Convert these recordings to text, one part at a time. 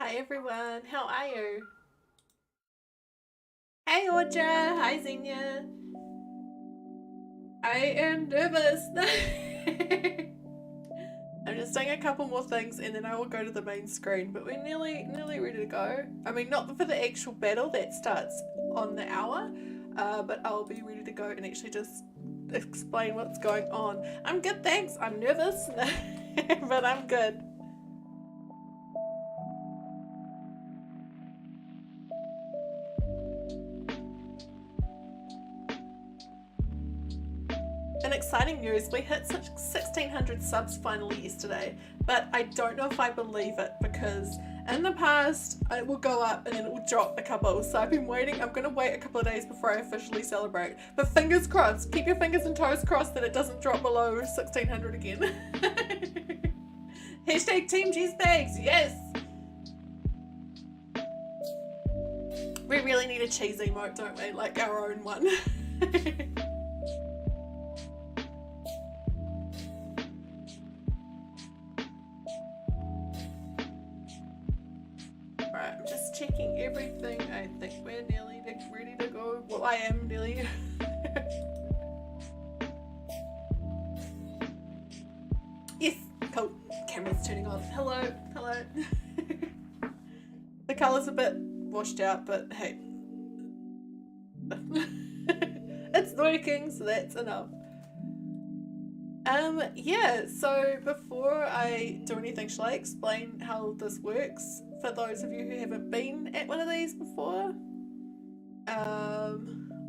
Hi everyone, how are you? Hey Audra, hi Zenya. I am nervous. I'm just doing a couple more things and then I will go to the main screen, but we're nearly ready to go. I mean, not for the actual battle that starts on the hour, but I'll be ready to go and actually just explain what's going on. I'm good, thanks. I'm nervous, but I'm good. In exciting news, we hit 1,600 subs finally yesterday, but I don't know if I believe it because in the past it will go up and then it will drop a couple, so I've been waiting. I'm gonna wait a couple of days before I officially celebrate, but fingers crossed, keep your fingers and toes crossed that it doesn't drop below 1,600 again. Hashtag Team Cheesebags, yes! We really need a cheese emote, don't we? Like our own one. I'm just checking everything. I think we're nearly ready to go. Well, I am nearly. Yes, cool. Camera's turning on. Hello, hello. The colour's a bit washed out, but hey. It's working, so that's enough. Yeah, so before I do anything, shall I explain how this works for those of you who haven't been at one of these before? I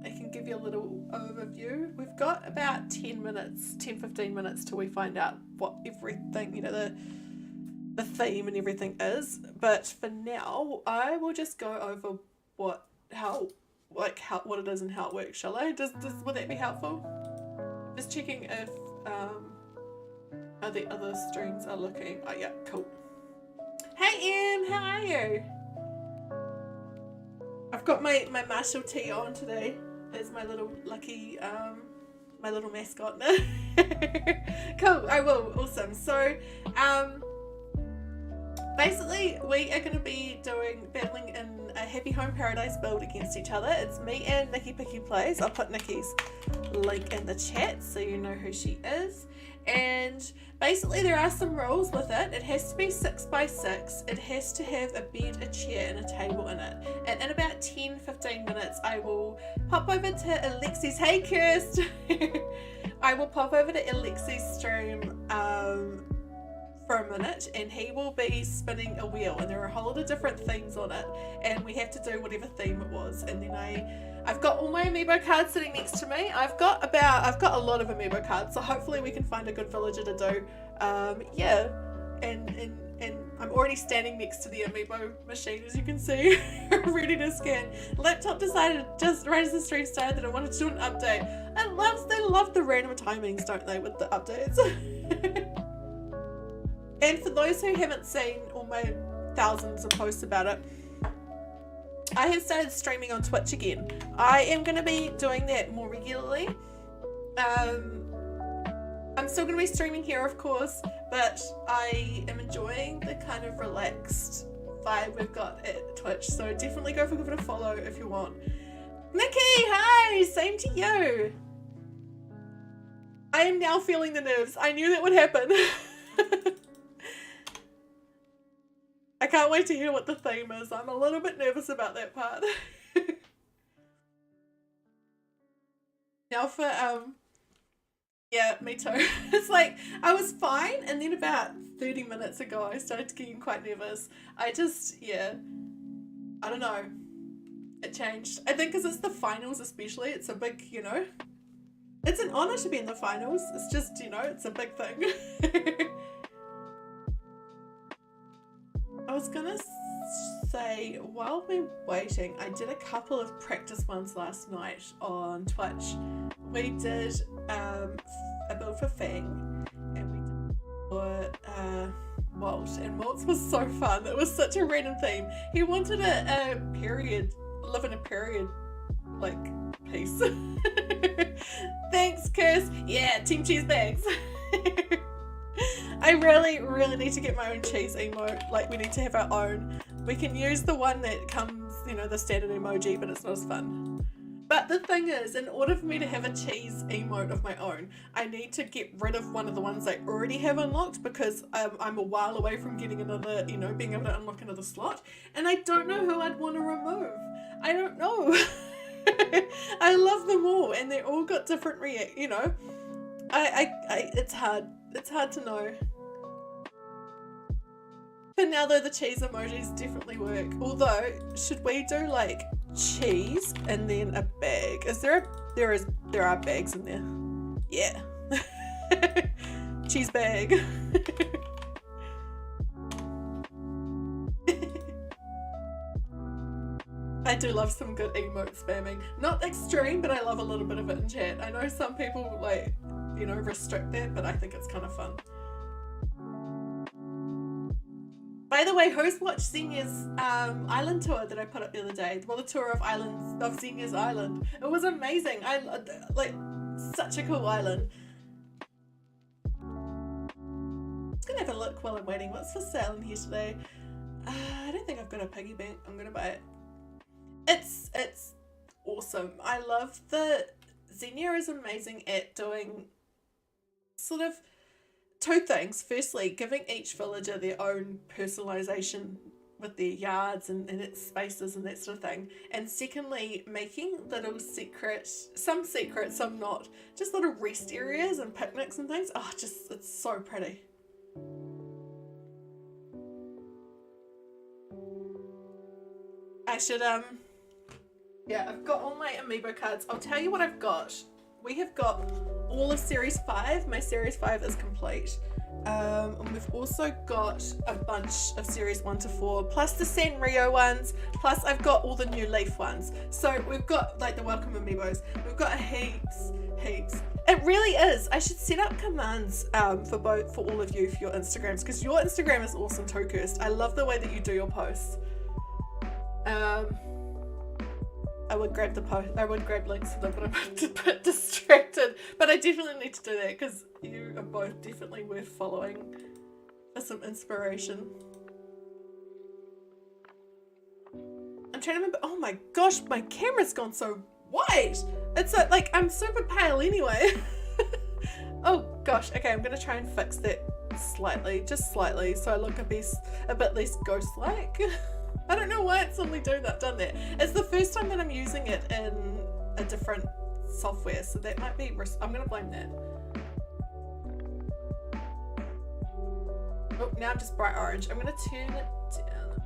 can give you a little overview. We've got about 10-15 minutes till we find out what everything, you know, the theme and everything is. But for now, I will just go over what it is and how it works, shall I? Would that be helpful? Just checking if the other streams are looking. Oh yeah, cool. Hey Em, how are you? I've got my martial tee on today as my little lucky my little mascot. Cool, I will. Awesome. So basically we are going to be battling in a Happy Home Paradise build against each other. It's me and Nikki Picky Plays. I'll put Nikki's link in the chat so you know who she is. And basically there are some rules with it. It has to be 6x6. It has to have a bed, a chair and a table in it. And in about 10-15 minutes I will pop over to Alexi's. Hey Kirst! I will pop over to Alexi's stream for a minute and he will be spinning a wheel and there are a whole lot of different themes on it and we have to do whatever theme it was. And then I've got all my amiibo cards sitting next to me. I've got a lot of amiibo cards, so hopefully we can find a good villager to do. Yeah, and I'm already standing next to the amiibo machine, as you can see, ready to scan. Laptop decided just right as the stream started that I wanted to do an update. They love the random timings, don't they, with the updates? And for those who haven't seen all my thousands of posts about it, I have started streaming on Twitch again. I am going to be doing that more regularly. I'm still going to be streaming here, of course, but I am enjoying the kind of relaxed vibe we've got at Twitch, so definitely go give it a follow if you want. Nikki, hi! Same to you! I am now feeling the nerves. I knew that would happen. I can't wait to hear what the theme is. I'm a little bit nervous about that part. Now for, yeah, me too. It's like, I was fine, and then about 30 minutes ago I started getting quite nervous. Yeah, I don't know. It changed. I think because it's the finals especially, it's a big, you know, it's an honour to be in the finals. It's just, you know, it's a big thing. I was gonna say, while we're waiting, I did a couple of practice ones last night on Twitch. We did a build for Fang, and we did for Walt, and Walt's was so fun. It was such a random theme. He wanted a period, live in a period, like, piece. Thanks, Kirst. Yeah, Team Cheesebags. I really need to get my own cheese emote. Like, we need to have our own. We can use the one that comes, you know, the standard emoji, but it's not as fun. But the thing is, in order for me to have a cheese emote of my own, I need to get rid of one of the ones I already have unlocked, because I'm a while away from getting another, you know, being able to unlock another slot. And I don't know who I'd want to remove. I don't know. I love them all, and they're all got different you know. It's hard. It's hard to know. For now though, the cheese emojis definitely work. Although, should we do like cheese and then a bag? There are bags in there. Yeah. Cheese bag. I do love some good emote spamming. Not extreme, but I love a little bit of it in chat. I know some people like, you know, restrict that, but I think it's kind of fun. By the way, who's watched Zenya's island tour that I put up the other day? Well, the tour of Zenya's island. It was amazing. I like such a cool island. I'm just gonna have a look while I'm waiting. What's for sale in here today? I don't think I've got a piggy bank. I'm gonna buy it. It's awesome. I love Zenya is amazing at doing sort of two things. Firstly, giving each villager their own personalization with their yards and its spaces and that sort of thing. And secondly, making little some secret, some not, just little rest areas and picnics and things. Oh, it's so pretty. I should, yeah, I've got all my amiibo cards. I'll tell you what I've got. We have got all of Series 5. My Series 5 is complete. And we've also got a bunch of Series 1 to 4, plus the Sanrio ones, plus I've got all the new Leaf ones. So we've got like the welcome amiibos. We've got heaps. It really is. I should set up commands for all of you for your Instagrams, because your Instagram is awesome too, Kirst. I love the way that you do your posts. I would grab links for them, but I'm a bit distracted. But I definitely need to do that, because you are both definitely worth following for some inspiration. I'm trying to remember. Oh my gosh, my camera's gone so white. It's like I'm super pale anyway. Oh gosh. Okay, I'm gonna try and fix that slightly, just slightly, so I look a bit less ghost-like. I don't know why it's suddenly done that. It's the first time that I'm using it in a different software, so that might be, I'm going to blame that. Oh, now I'm just bright orange. I'm going to turn it down.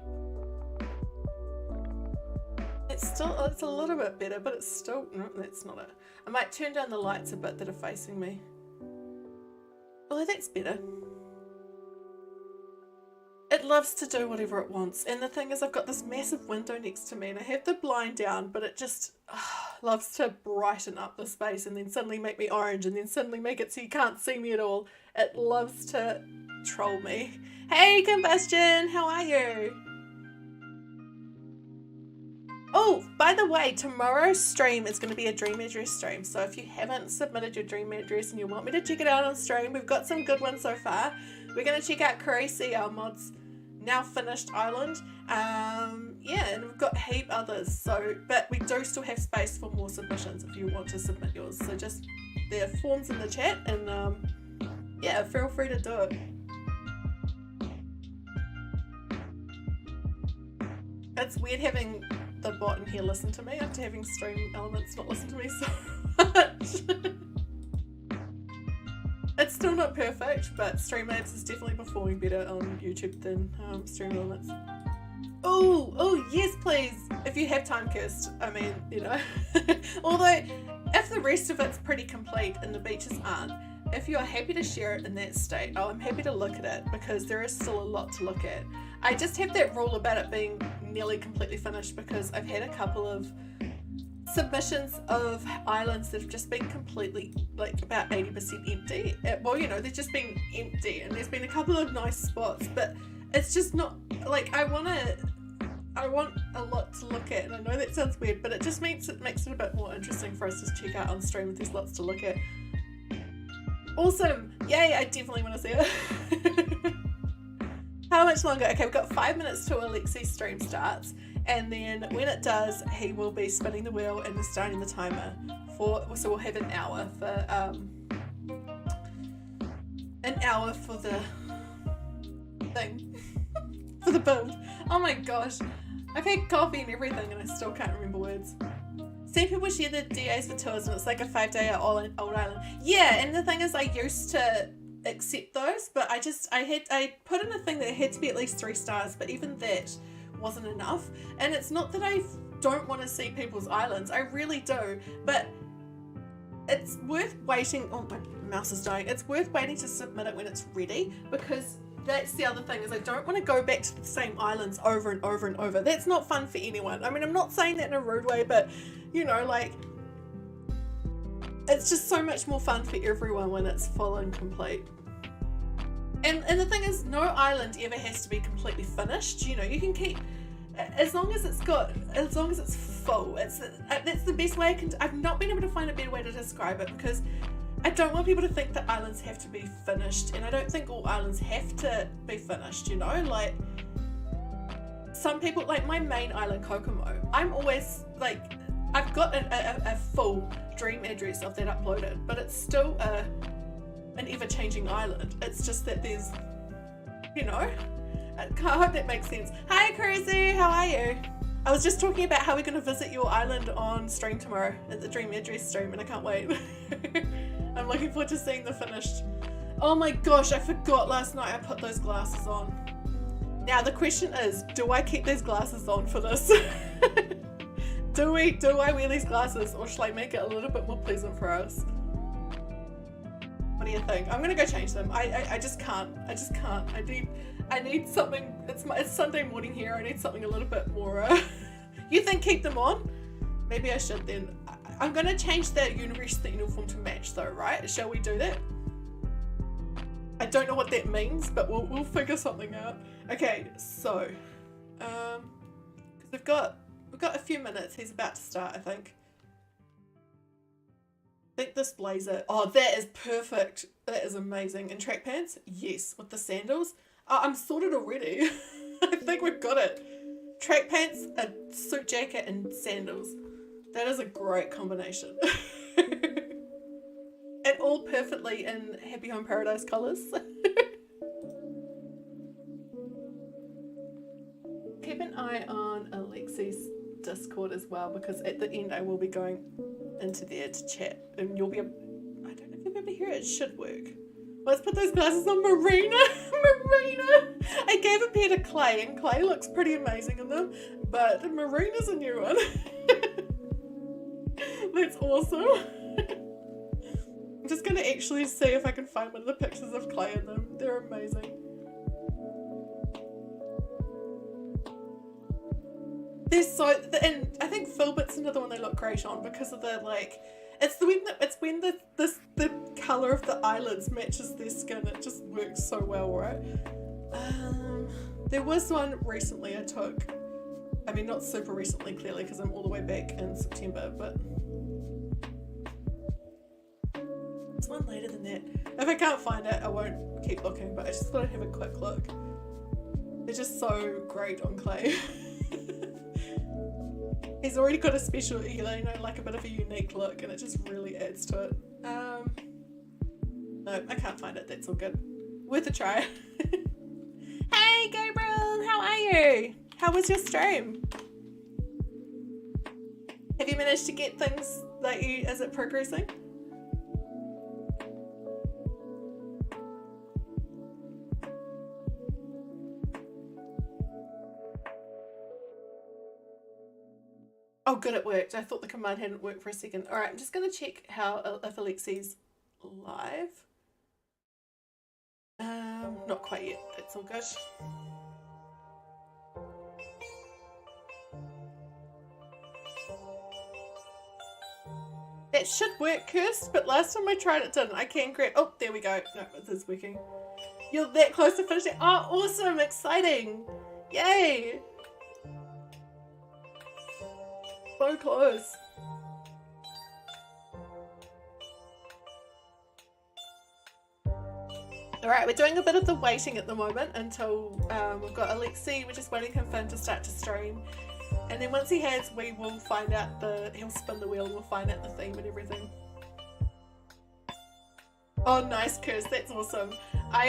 It's a little bit better, but it's still, no, that's not it. I might turn down the lights a bit that are facing me. Oh, that's better. It loves to do whatever it wants, and the thing is, I've got this massive window next to me and I have the blind down, but it just loves to brighten up the space and then suddenly make me orange and then suddenly make it so you can't see me at all. It loves to troll me. Hey Combustion, how are you? Oh, by the way, tomorrow's stream is going to be a dream address stream, so if you haven't submitted your dream address and you want me to check it out on stream, we've got some good ones so far. We're going to check out Caeryssi, our mod's now finished island. Yeah, and we've got heap others, so, but we do still have space for more submissions if you want to submit yours. So just, there are forms in the chat, and yeah, feel free to do it. It's weird having the bot in here listen to me after having Stream Elements not listen to me so much. It's still not perfect, but Streambeats is definitely performing better on YouTube than Stream Elements. Oh, yes, please. If you have time, Kirst. I mean, you know. Although, if the rest of it's pretty complete and the beaches aren't, if you are happy to share it in that state, I'm happy to look at it, because there is still a lot to look at. I just have that rule about it being nearly completely finished, because I've had a couple of submissions of islands that have just been completely, like, about 80% empty. Well, you know, they've just been empty, and there's been a couple of nice spots, but it's just not, like, I want a lot to look at, and I know that sounds weird, but it just makes it a bit more interesting for us to check out on stream if there's lots to look at. Awesome! Yay, I definitely want to see it. How much longer? Okay, we've got 5 minutes till Alexi's stream starts, and then when it does, he will be spinning the wheel and starting the timer for. So we'll have an hour for the thing for the build. Oh my gosh, I've had coffee and everything, and I still can't remember words. Some people share the DAs for tours, and it's like a 5-day at Old Island. Yeah, and the thing is, I used to accept those, but I put in a thing that it had to be at least 3 stars, but even that wasn't enough. And it's not that I don't want to see people's islands, I really do, but it's worth waiting. Oh, my mouse is dying. It's worth waiting to submit it when it's ready, because that's the other thing, is I don't want to go back to the same islands over and over and over. That's not fun for anyone. I mean, I'm not saying that in a rude way, but you know, like, it's just so much more fun for everyone when it's full and complete. And the thing is, no island ever has to be completely finished. You know, you can keep, as long as it's full. That's the best way I can. I've not been able to find a better way to describe it, because I don't want people to think that islands have to be finished, and I don't think all islands have to be finished, you know, like some people, like my main island, Kokomo, I'm always like, I've got a full dream address of that uploaded, but it's still an ever-changing island. It's just that there's, you know, I hope that makes sense. Hi Caeryssi, how are you? I was just talking about how we're going to visit your island on stream tomorrow at the dream address stream, and I can't wait. I'm looking forward to seeing the finished. Oh my gosh, I forgot last night I put those glasses on. Now the question is, do I keep these glasses on for this? Do I wear these glasses, or should I make it a little bit more pleasant for us? What do you think? I'm gonna go change them. I just can't. I need something. It's Sunday morning here. I need something a little bit more. You think keep them on? Maybe I should then. I'm gonna change the university uniform to match though, right? Shall we do that? I don't know what that means, but we'll figure something out. Okay, so because we've got a few minutes. He's about to start, I think. I think this blazer. Oh, that is perfect. That is amazing. And track pants? Yes. With the sandals? Oh, I'm sorted already. I think we've got it. Track pants, a suit jacket, and sandals. That is a great combination. And all perfectly in Happy Home Paradise colours. Keep an eye on Alexi's Discord as well, because at the end I will be going into there to chat, and you'll be I don't know if you'll be able to hear it. It should work. Let's put those glasses on Marina. Marina! I gave a pair to Clay, and Clay looks pretty amazing in them, but Marina's a new one. That's awesome. I'm just going to actually see if I can find one of the pictures of Clay in them. They're amazing. They're so, and I think Philbit's another one they look great on, because of the, like, it's when the colour of the eyelids matches their skin. It just works so well, right? There was one recently I took. I mean, not super recently, clearly, because I'm all the way back in September, but there's one later than that. If I can't find it, I won't keep looking, but I just thought I'd have a quick look. They're just so great on Clay. He's already got a special, you know, like a bit of a unique look, and it just really adds to it. No, I can't find it. That's all good. Worth a try. Hey, Gabriel, how are you? How was your stream? Have you managed to get things like you? Is it progressing? Oh, good, it worked. I thought the command hadn't worked for a second. All right, I'm just going to check if Alexi's live. Not quite yet. It's all good. It should work, Kirst, but last time I tried it didn't. I can grab. Oh, there we go. No, it is working. You're that close to finishing. Oh, awesome! Exciting! Yay! So close. Alright, we're doing a bit of the waiting at the moment until we've got Alexi. We're just waiting for him to start to stream. And then once he has, we will find out he'll spin the wheel and we'll find out the theme and everything. Oh, nice, Kirst, that's awesome. I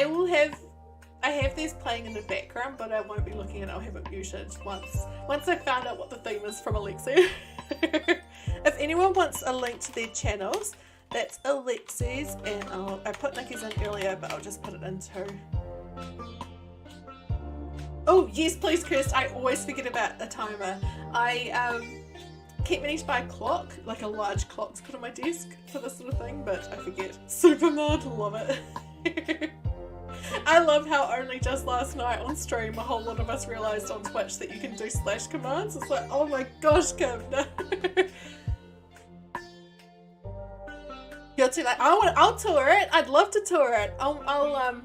have these playing in the background, but I won't be looking at it. I'll have it muted once I found out what the theme is from Alexi. If anyone wants a link to their channels, that's Alexi's, and I put Nikki's in earlier, but I'll just put it in too. Oh yes, please, Kirst. I always forget about a timer. I keep meaning to buy a clock, like a large clock to put on my desk for this sort of thing, but I forget. Super mod, love it. I love how only just last night on stream a whole lot of us realised on Twitch that you can do slash commands. It's like, oh my gosh, Kim, no. You're too late. I'll tour it. I'd love to tour it. I'd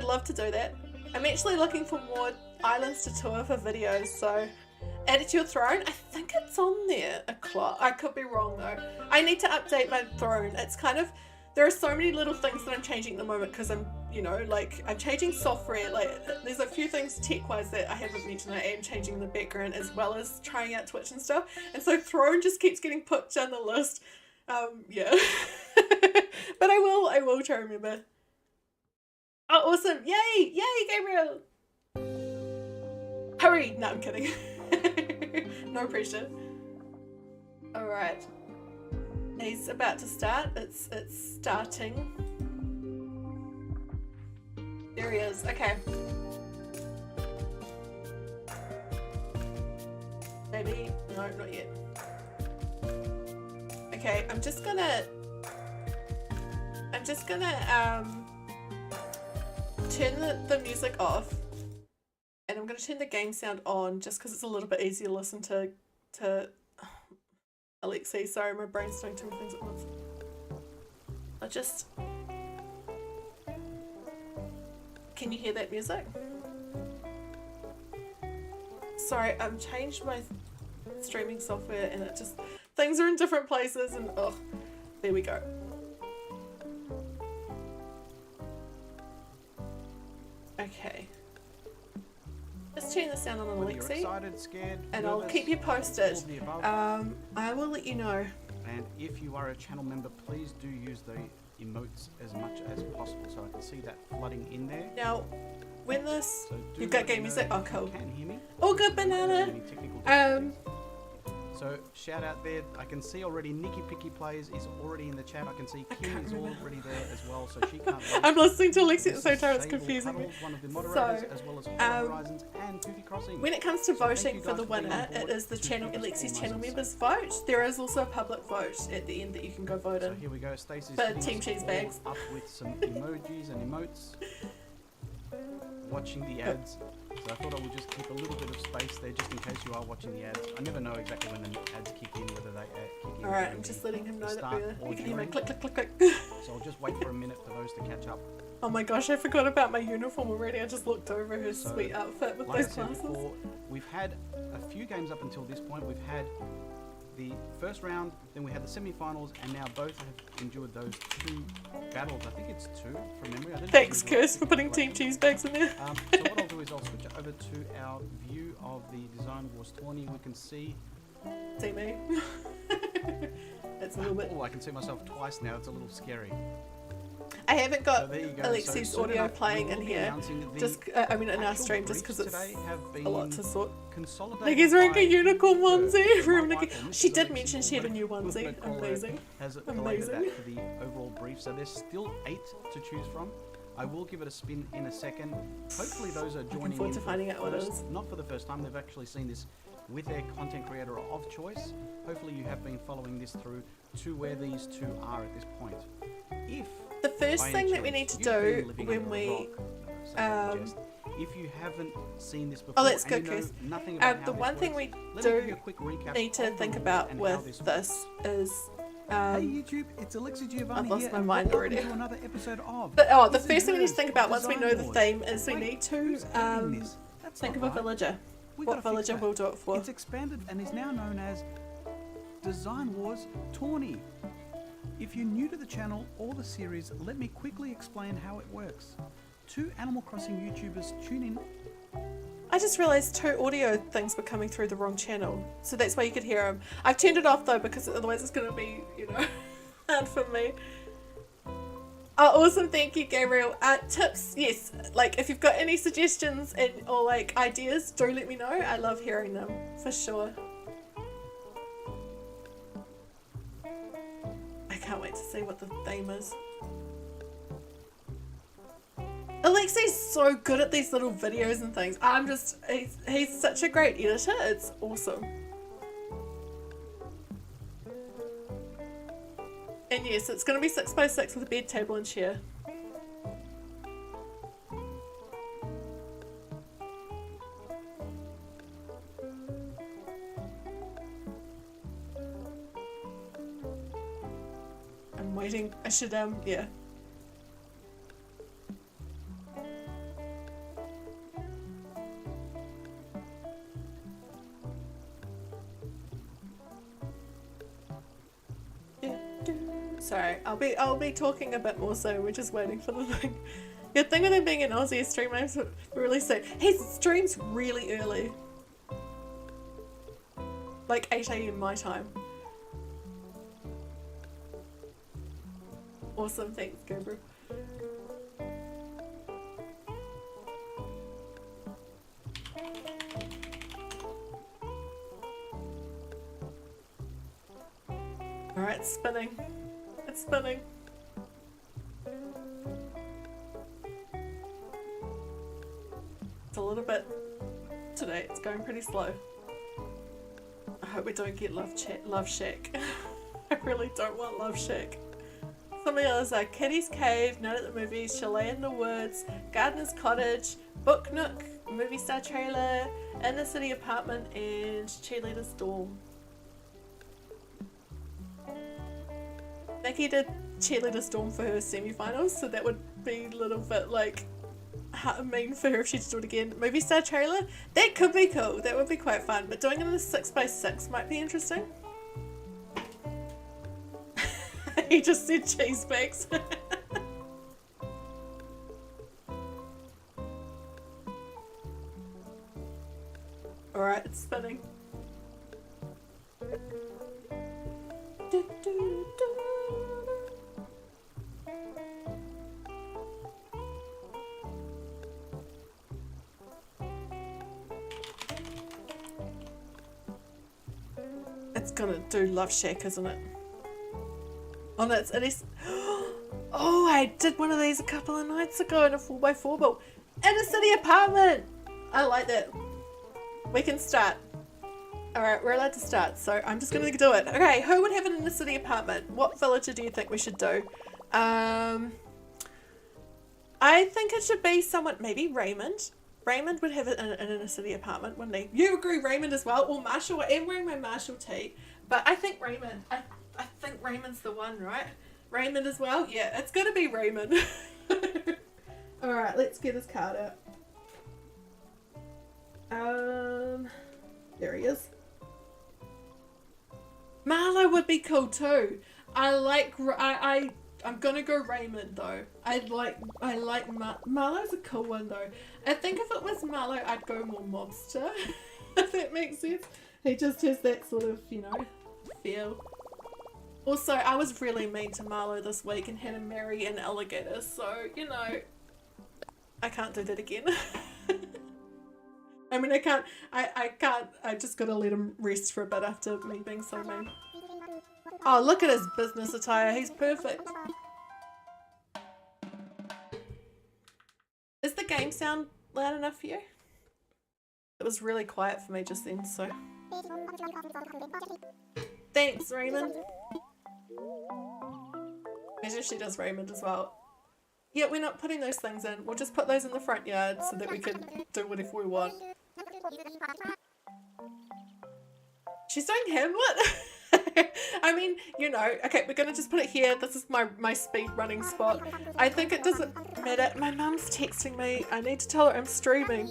love to do that. I'm actually looking for more islands to tour for videos, so add it to your throne. I think it's on there, a clock. I could be wrong though. I need to update my throne. It's kind of, there are so many little things that I'm changing at the moment because I'm, you know, like I'm changing software. Like there's a few things tech-wise that I haven't mentioned. I am changing the background as well as trying out Twitch and stuff. And so throne just keeps getting put down the list. Yeah. But I will try to remember. Oh, awesome. Yay! Yay, Gabriel! Hurry! No, I'm kidding. No pressure. Alright. He's about to start. It's starting. There he is. Okay. Maybe. No, not yet. Okay, I'm just gonna turn the music off, and I'm gonna turn the game sound on just because it's a little bit easier to listen to Alexi. Sorry, my brain's doing too many things at once. Can you hear that music? Sorry, I've changed my streaming software and it just, things are in different places and oh, there we go. Okay. Just turn the sound on Alexi. Excited, scared, and nervous, I'll keep you posted. I will let you know. And if you are a channel member, please do use the emotes as much as possible so I can see that flooding in there. Now, when this, you've got game music. Oh, cool. Can hear me? Oh, good, Banana. So shout out there. I can see already Nikki Picky Plays is already in the chat. I can see Kim is already there as well, so she can't wait. I'm listening to Alexi at the same time, it's confusing me. One of the moderators, as well as Horizons and Crossing. When it comes to voting for the winner, it is the channel Alexi's channel members vote. There is also a public vote at the end that you can go vote in. So here we go. Stacey's for Team Cheese Bags. Up with some emojis and emotes. Watching the ads. So I thought I would just keep a little bit of space there just in case you are watching the ads. I never know exactly when the ads kick in, whether they kick in. Alright, I'm just letting him know that you can hear my click, click, click, click. So I'll just wait for a minute for those to catch up. Oh my gosh, I forgot about my uniform already. I just looked over her sweet outfit with those glasses. Before, we've had a few games up until this point. We've had the first round, then we had the semi-finals, and now both have endured those two battles. I think it's two from memory. Thanks, Kirst, for putting Team Cheese Bags in there. So what I'll do is I'll switch over to our view of the Design Wars tourney. We can see... See me? It's a little bit... Oh, I can see myself twice now. It's a little scary. I haven't got Alexi's audio playing in here. Just, I mean, in our stream, just because it's a lot to sort. Nikki's wearing a unicorn onesie from Nikki. She did mention she had a new onesie. Amazing. Amazing. For the overall brief, so there's still 8 to choose from. I will give it a spin in a second. Hopefully those are joining in. Looking forward to finding out what it is. Not for the first time. They've actually seen this with their content creator of choice. Hopefully you have been following this through to where these two are at this point. If the first thing that we need to do when we if you haven't seen this before, oh, let's go, Chris. The one thing we do need to think about with this is hey YouTube, it's Alexi Giovanni. I've lost here, my mind already. To another episode of the first thing we need to think about once we know the theme is we need to think of a villager. What villager we'll do it for. It's expanded and is now known as Design Wars Tourney. If you're new to the channel or the series, let me quickly explain how it works. 2 Animal Crossing YouTubers tune in. I just realised 2 audio things were coming through the wrong channel, so that's why you could hear them. I've turned it off though because otherwise it's going to be, you know, hard for me. Oh, awesome, thank you, Gabriel. Tips, yes, like if you've got any suggestions and or like ideas, do let me know. I love hearing them, for sure. I can't wait to see what the theme is. Alexi's so good at these little videos and things. He's such a great editor, it's awesome. And yes, it's going to be 6x6 with a bed, table and chair. I'm waiting. I should, yeah. Sorry, I'll be talking a bit more, so we're just waiting for the thing. Good thing with him being an Aussie, his stream names really soon. He streams really early. Like 8 AM my time. Awesome, thanks Gabriel. Alright, it's spinning. It's spinning. It's a little bit today, it's going pretty slow. I hope we don't get Love Shack. I really don't want Love Shack. Some of the others are Kitty's Cave, Night at the Movies, Chalet in the Woods, Gardener's Cottage, Book Nook, Movie Star Trailer, Inner City Apartment, and Cheerleader Storm. Nikki did Cheerleader Storm for her semi-finals, so that would be a little bit like mean for her if she did it again. Movie Star Trailer? That could be cool, that would be quite fun, but doing it in a 6x6 might be interesting. He just said cheese bags. Alright, it's spinning. It's gonna do Love Shack, isn't it? Oh no, it is. Oh, I did one of these a couple of nights ago in a 4x4 build. Inner City Apartment! I like that. We can start. Alright, we're allowed to start, so I'm just gonna do it. Okay, who would have an Inner City Apartment? What villager do you think we should do? I think it should be someone, maybe Raymond. Raymond would have an Inner City Apartment, wouldn't he? You agree Raymond as well? Or Marshall, I am wearing my Marshall tee. But I think Raymond, I think Raymond's the one, right? Raymond as well? Yeah, it's gonna be Raymond. Alright, let's get his card out. There he is. Marlo would be cool too. I'm gonna go Raymond though. I like Marlo's a cool one though. I think if it was Marlo, I'd go more mobster. If that makes sense. He just has that sort of, you know, feel. Also, I was really mean to Marlo this week and had him marry an alligator, so, you know, I can't do that again. I mean, I just gotta let him rest for a bit after me being so mean. Oh, look at his business attire, he's perfect. Is the game sound loud enough for you? It was really quiet for me just then, so. Thanks, Raymond. Imagine she does Raymond as well. Yeah, we're not putting those things in. We'll just put those in the front yard so that we can do whatever we want. She's doing Hamlet? I mean, you know, okay, we're gonna just put it here. This is my speed running spot. I think it doesn't matter. My mum's texting me. I need to tell her I'm streaming.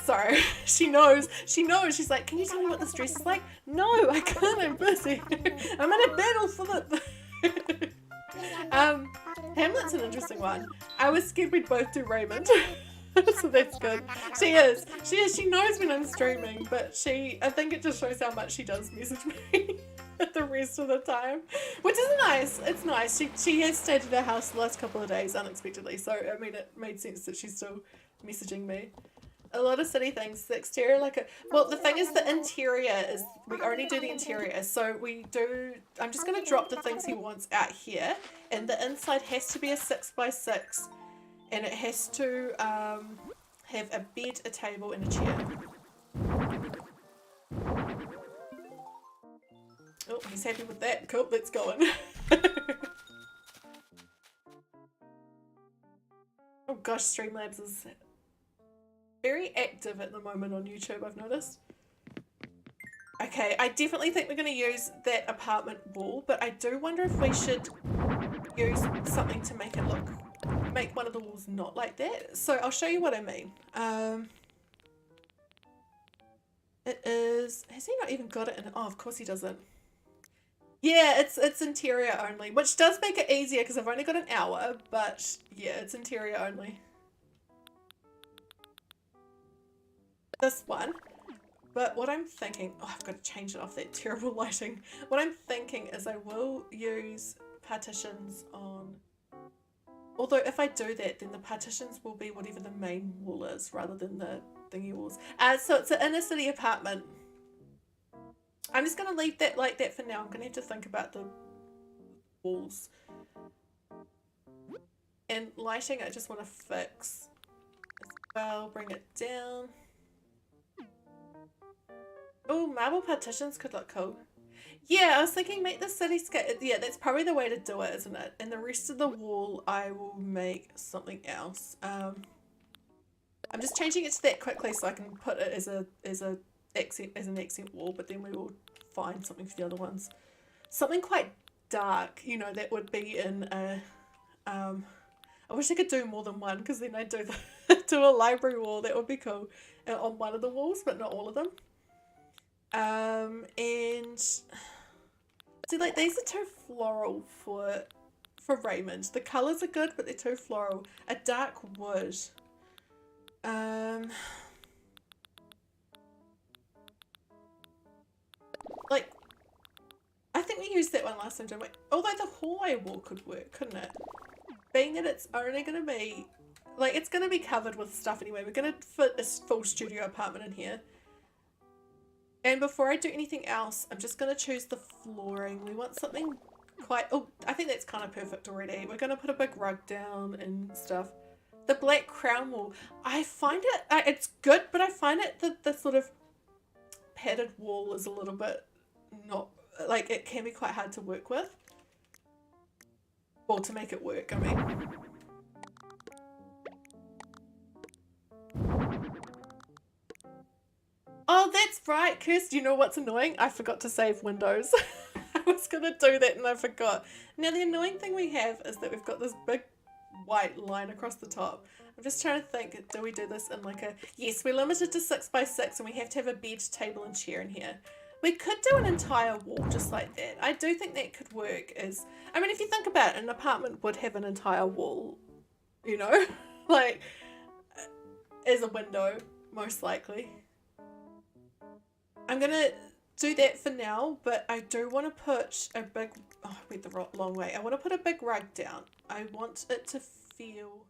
Sorry, she knows. She's like, can you tell me what this dress is like? No, I can't, I'm busy. I'm in a battle for the... Hamlet's an interesting one. I was scared we'd both do Raymond. So that's good. She is. She knows when I'm streaming, but I think it just shows how much she does message me the rest of the time. Which is nice. It's nice. She has stayed at her house the last couple of days unexpectedly, so I mean it made sense that she's still messaging me. A lot of city things. The exterior, well, the thing is, the interior is, we only do the interior, so I'm just going to drop the things he wants out here, and the inside has to be a 6x6, and it has to have a bed, a table, and a chair. Oh, he's happy with that. Cool, let's go in. Oh gosh, Streamlabs is very active at the moment on YouTube, I've noticed. Okay, I definitely think we're going to use that apartment wall, but I do wonder if we should use something to make one of the walls not like that. So I'll show you what I mean. It is, has he not even got it in? Oh, of course he doesn't. Yeah, it's interior only, which does make it easier because I've only got an hour, but yeah, it's interior only. This one. But what I'm thinking, oh, I've got to change it off that terrible lighting. What I'm thinking is I will use partitions on, although if I do that, then the partitions will be whatever the main wall is rather than the thingy walls. So it's an inner city apartment. I'm just going to leave that like that for now. I'm going to have to think about the walls. And lighting, I just want to fix as well, bring it down. Oh, marble partitions could look cool. Yeah, I was thinking make the cityscape. Yeah, that's probably the way to do it, isn't it? And the rest of the wall, I will make something else. I'm just changing it to that quickly so I can put it as an accent wall, but then we will find something for the other ones. Something quite dark, you know, that would be in a. I wish I could do more than one, because then I do a library wall. That would be cool on one of the walls, but not all of them. And see, like these are too floral for Raymond. The colours are good, but they're too floral. A dark wood. Like, I think we used that one last time, didn't we? Although the hallway wall could work, couldn't it? Being that it's only going to be, like, it's going to be covered with stuff anyway. We're going to fit a full studio apartment in here. And before I do anything else, I'm just going to choose the flooring. We want something quite, oh, I think that's kind of perfect already. We're going to put a big rug down and stuff. The black crown wall, I find it, it's good, but I find it that the sort of padded wall is a little bit not, like, it can be quite hard to work with. Or to make it work, I mean. Oh, that's right, Kirst. You know what's annoying? I forgot to save windows. I was going to do that and I forgot. Now, the annoying thing we have is that we've got this big white line across the top. I'm just trying to think, do we do this in like a... Yes, we're limited to 6x6 and we have to have a bed, table and chair in here. We could do an entire wall just like that. I do think that could work as... I mean, if you think about it, an apartment would have an entire wall, you know? Like, as a window, most likely. I'm going to do that for now, but I do want to put a big... Oh, I went the long way. I want to put a big rug down. I want it to feel...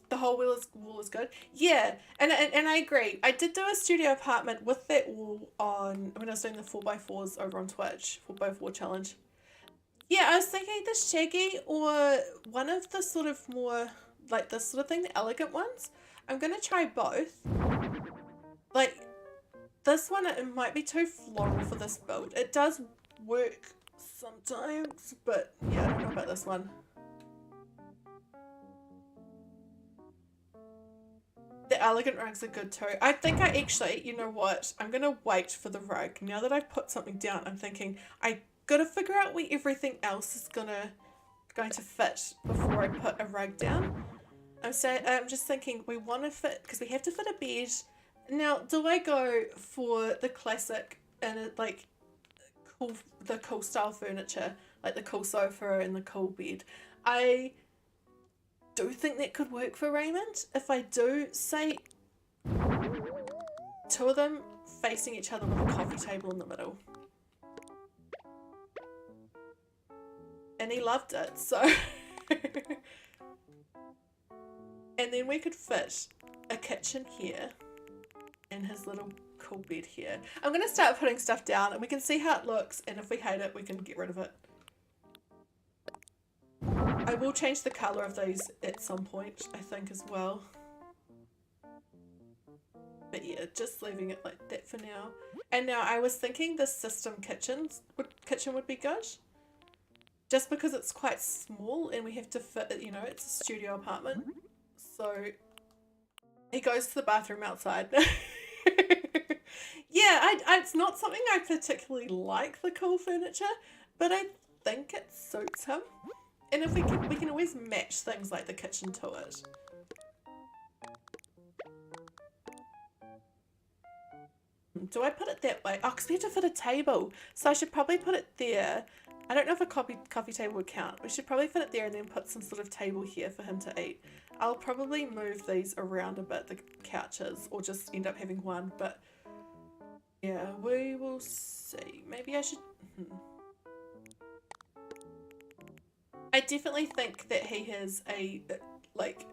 The whole wall is good. Yeah, and I agree. I did do a studio apartment with that wall on when I was doing the 4x4s over on Twitch, 4x4 challenge. Yeah, I was thinking the shaggy or one of the sort of more, like this sort of thing, the elegant ones. I'm going to try both. Like, this one, it might be too floral for this build. It does work sometimes, but yeah, I don't know about this one. The elegant rugs are good too. I think I actually, you know what, I'm going to wait for the rug. Now that I've put something down, I'm thinking I got to figure out where everything else is going to fit before I put a rug down. I'm just thinking we want to fit, because we have to fit a bed. Now, do I go for the classic and like the cool style furniture, like the cool sofa and the cool bed? I do think that could work for Raymond. If I do, say, two of them facing each other with a coffee table in the middle. And he loved it, so... And then we could fit a kitchen here and his little cool bed here. I'm going to start putting stuff down and we can see how it looks, and if we hate it we can get rid of it. I will change the colour of these at some point, I think, as well. But yeah, just leaving it like that for now. And now I was thinking the system kitchen would be good. Just because it's quite small and we have to fit, you know, it's a studio apartment. So he goes to the bathroom outside. Yeah, it's not something I particularly like, the cool furniture, but I think it suits him. And if we can always match things like the kitchen to it. Do I put it that way? Oh, because we have to fit a table. So I should probably put it there. I don't know if a coffee table would count. We should probably fit it there and then put some sort of table here for him to eat. I'll probably move these around a bit, the couches, or just end up having one. But yeah, we will see. Maybe I should... I definitely think that he has a... like...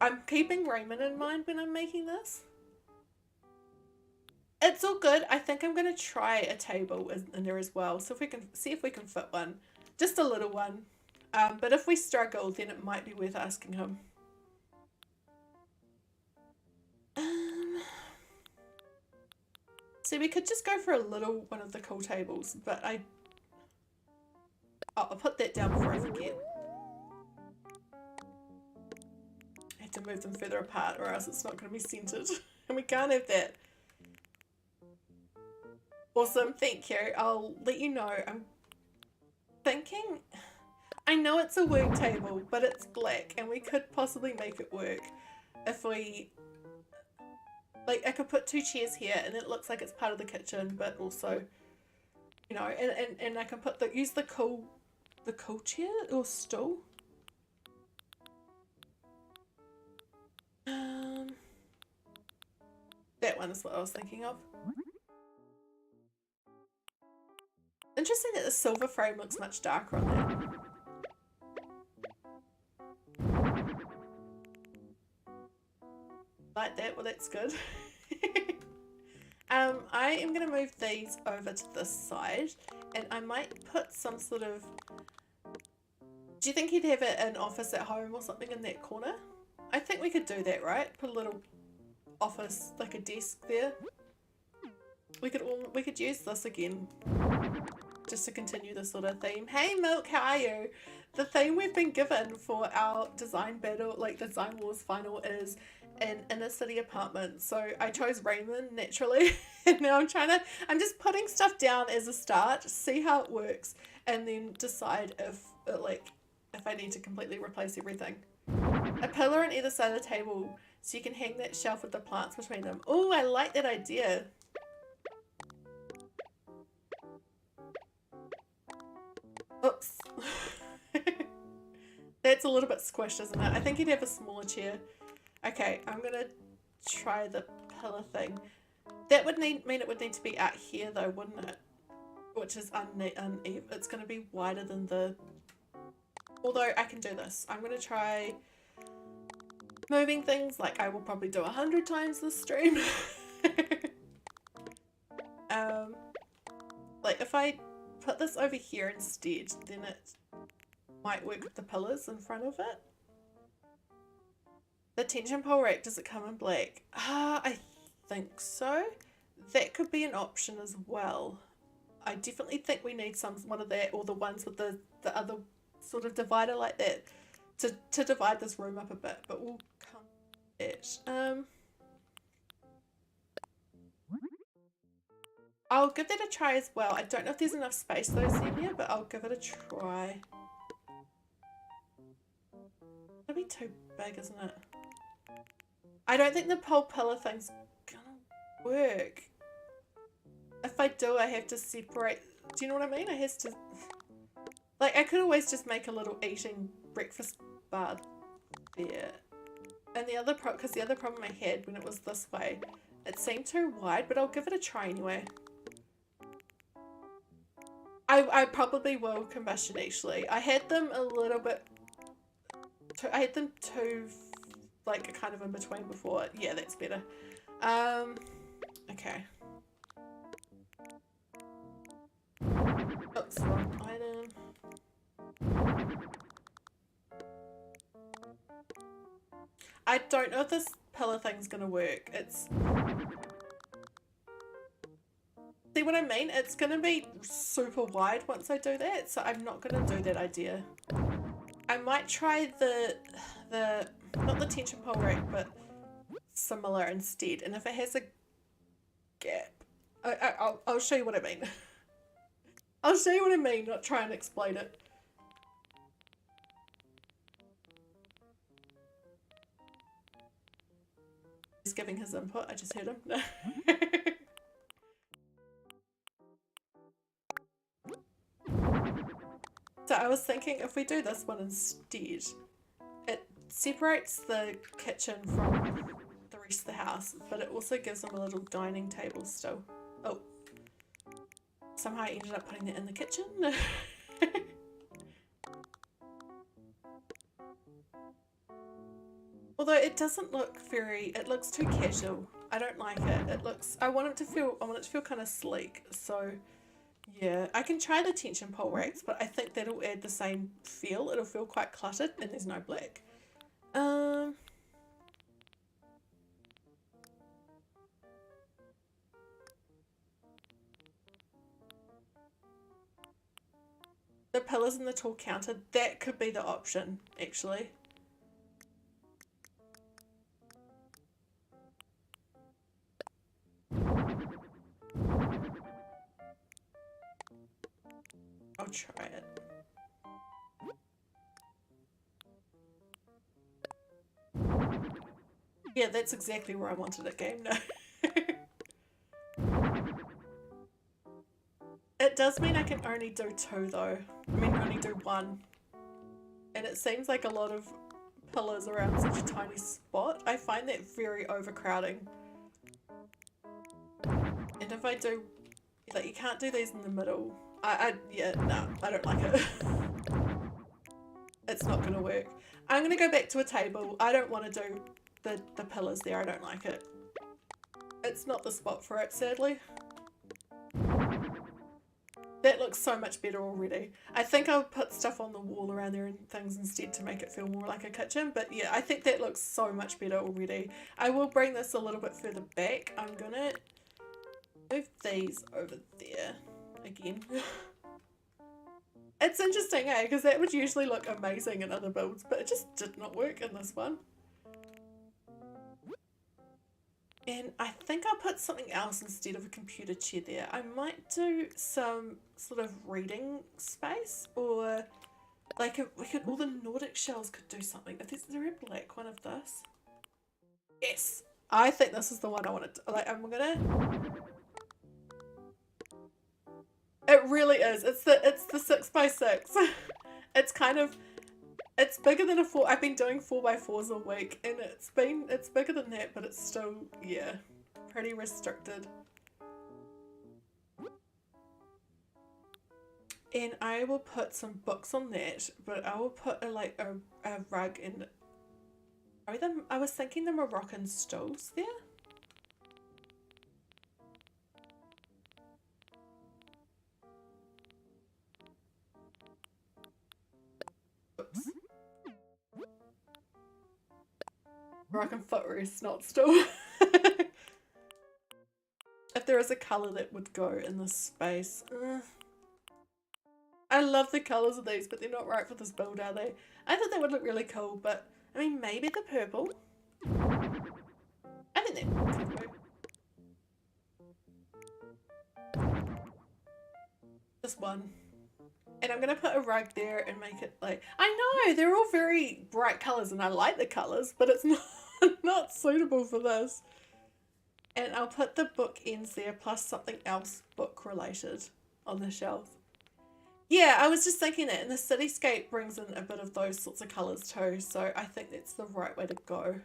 I'm keeping Raymond in mind when I'm making this. It's all good. I think I'm going to try a table in there as well. So if we can see if we can fit one. Just a little one. But if we struggle, then it might be worth asking him. So we could just go for a little one of the cool tables. But I'll put that down before I forget. I have to move them further apart or else it's not going to be centered. And we can't have that. Awesome, thank you. I'll let you know. I'm thinking, I know it's a work table, but it's black and we could possibly make it work if we, like, I could put two chairs here and it looks like it's part of the kitchen, but also, you know, and I can use the cool chair or stool. That one is what I was thinking of. Interesting that the silver frame looks much darker on that. Like that? Well, that's good. I am going to move these over to this side, and I might put some sort of... Do you think he'd have an office at home or something in that corner? I think we could do that, right? Put a little office, like a desk there. We could use this again. Just to continue this sort of theme. Hey Milk, how are you? The theme we've been given for our design battle, like the Design Wars final, is an inner city apartment. So I chose Raymond naturally, and now I'm just putting stuff down as a start, see how it works, and then decide if I need to completely replace everything. A pillar on either side of the table so you can hang that shelf with the plants between them. Oh, I like that idea. Oops. That's a little bit squished, isn't it? I think he'd have a smaller chair. Okay, I'm gonna try the pillar thing. That would mean it would need to be out here though, wouldn't it? Which is uneven. It's gonna be wider than the... Although I can do this. I'm gonna try moving things like I will probably do 100 times this stream. Like if I put this over here instead, then it might work with the pillars in front of it. The tension pole rack, does it come in black? I think so. That could be an option as well. I definitely think we need one of that, or the ones with the other sort of divider like that to divide this room up a bit, but we'll come to that. I'll give that a try as well. I don't know if there's enough space though, Zenya, but I'll give it a try. It'll be too big, isn't it? I don't think the pole pillar thing's gonna work. If I do, I have to separate. Do you know what I mean? I have to. Like, I could always just make a little eating breakfast bar there. And the other because the other problem I had when it was this way, it seemed too wide, but I'll give it a try anyway. I probably will combustion actually. I had them a little bit. I had them too, like, kind of in between before. Yeah, that's better. Okay. Oops, wrong item. I don't know if this pillar thing's gonna work. It's... See what I mean? It's gonna be super wide once I do that, so I'm not gonna do that idea. I might try the not the tension pole rack, but similar instead. And if it has a gap, I'll show you what I mean. I'll show you what I mean, not try and explain it. He's giving his input, I just heard him. No. So I was thinking if we do this one instead, it separates the kitchen from the rest of the house, but it also gives them a little dining table still. Oh, somehow I ended up putting that in the kitchen. Although it doesn't look very, it looks too casual. I don't like it. It looks, I want it to feel kind of sleek. So yeah, I can try the tension pole racks, but I think that'll add the same feel. It'll feel quite cluttered and there's no black. The pillars and the tall counter, that could be the option, actually. I'll try it. Yeah, that's exactly where I wanted it, game. No. It does mean I can only do 2 though. I mean only do 1. And it seems like a lot of pillars around such a tiny spot. I find that very overcrowding. And if I do, like, you can't do these in the middle. Yeah, no, I don't like it. It's not gonna work. I'm gonna go back to a table. I don't want to do the pillars there. I don't like it. It's not the spot for it, sadly. That looks so much better already. I think I'll put stuff on the wall around there and things instead to make it feel more like a kitchen. But yeah, I think that looks so much better already. I will bring this a little bit further back. I'm gonna move these over there again. It's interesting, eh? Because that would usually look amazing in other builds, but it just did not work in this one. And I think I'll put something else instead of a computer chair there. I might do some sort of reading space, or like all the Nordic shells could do something. Is there a black one of this? Yes, I think this is the one I want to do. Like, I'm gonna. It really is. It's the 6x6. It's kind of. It's bigger than a 4. I've been doing 4x4s a week, and it's bigger than that, but it's still, yeah, pretty restricted. And I will put some books on that, but I will put a rug and I was thinking the Moroccan stools there. Oops. Moroccan footrest, not stool. If there is a colour that would go in this space. I love the colours of these, but they're not right for this build, are they? I thought they would look really cool, but I mean, maybe the purple. I think that could work. Just one. And I'm going to put a rug there and make it like, I know, they're all very bright colours and I like the colours, but it's not suitable for this. And I'll put the bookends there plus something else book related on the shelf. Yeah, I was just thinking that, and the cityscape brings in a bit of those sorts of colours too, so I think that's the right way to go.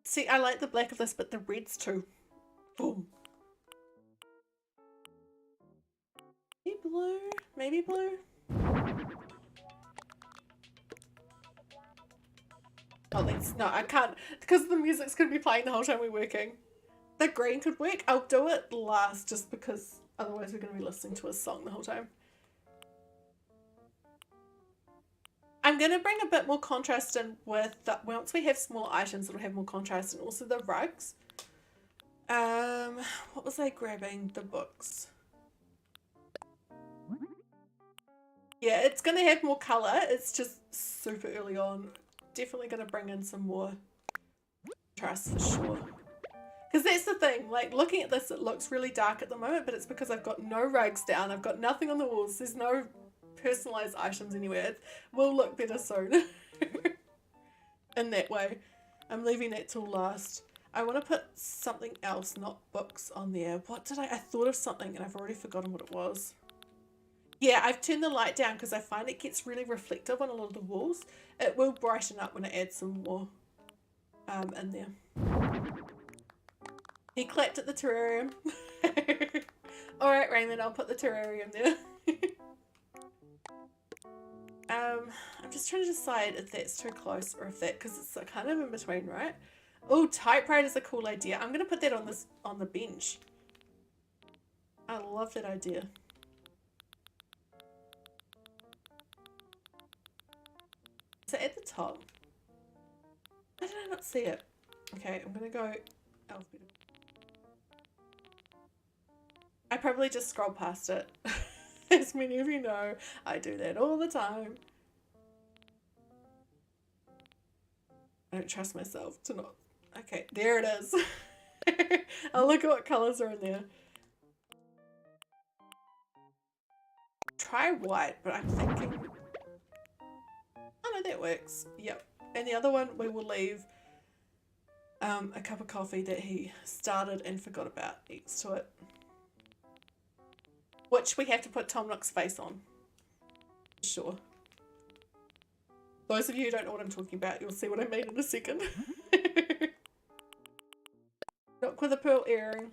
See, I like the black of this, but the reds too. Boom. Maybe blue? Maybe blue? Oh, that's no, I can't, because the music's going to be playing the whole time we're working. The green could work. I'll do it last just because otherwise we're going to be listening to a song the whole time. I'm going to bring a bit more contrast in with the, once we have smaller items, it'll have more contrast, and also the rugs. What was I grabbing? The books. Yeah, it's going to have more colour. It's just super early on. Definitely going to bring in some more contrast for sure. Because that's the thing, like looking at this, it looks really dark at the moment, but it's because I've got no rugs down. I've got nothing on the walls. There's no personalized items anywhere. It will look better soon. In that way. I'm leaving that till last. I want to put something else, not books, on there. What did I thought of something and I've already forgotten what it was. Yeah, I've turned the light down because I find it gets really reflective on a lot of the walls. It will brighten up when I add some more in there. He clapped at the terrarium. Alright, Raymond, I'll put the terrarium there. I'm just trying to decide if that's too close or if that, because it's kind of in between, right? Oh, typewriter is a cool idea. I'm going to put that on the bench. I love that idea. Is it at the top? How did I not see it? Okay, I'm going to go alphabetical. I probably just scrolled past it. As many of you know, I do that all the time. I don't trust myself to not. Okay, there it is. I'll look at what colours are in there. Try white, but I'm thinking... Oh no, that works. Yep. And the other one we will leave a cup of coffee that he started and forgot about next to it. Which we have to put Tom Nook's face on. Sure. Those of you who don't know what I'm talking about, you'll see what I mean in a second. Nook with a pearl earring.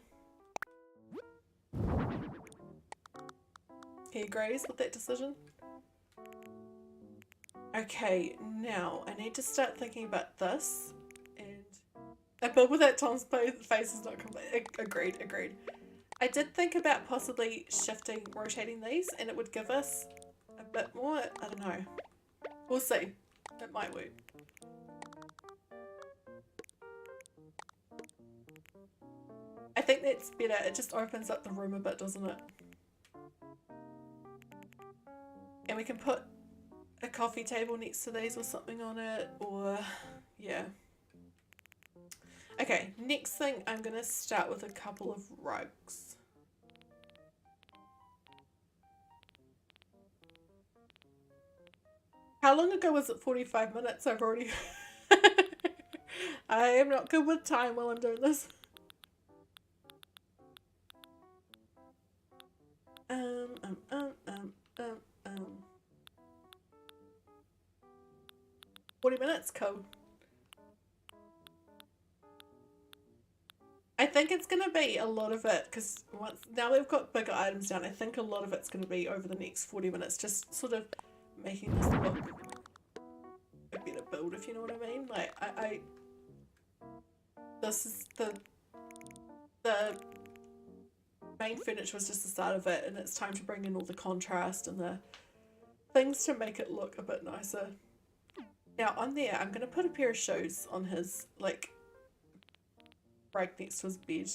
He agrees with that decision. Okay, now I need to start thinking about this. And a build without Tom's face is not complete. Agreed, agreed. I did think about possibly shifting, rotating these, and it would give us a bit more, I don't know. We'll see. It might work. I think that's better. It just opens up the room a bit, doesn't it? And we can put a coffee table next to these or something on it, or yeah. Okay, next thing I'm going to start with a couple of rugs. How long ago was it? 45 minutes? I've already... I am not good with time while I'm doing this. 40 minutes? Cool. I think it's going to be a lot of it, because now we've got bigger items down, I think a lot of it's going to be over the next 40 minutes, just sort of making this look a better build, if you know what I mean. Like, this is the main furniture was just the start of it, and it's time to bring in all the contrast and the things to make it look a bit nicer. Now on there, I'm going to put a pair of shoes on his, like, right next to his bed.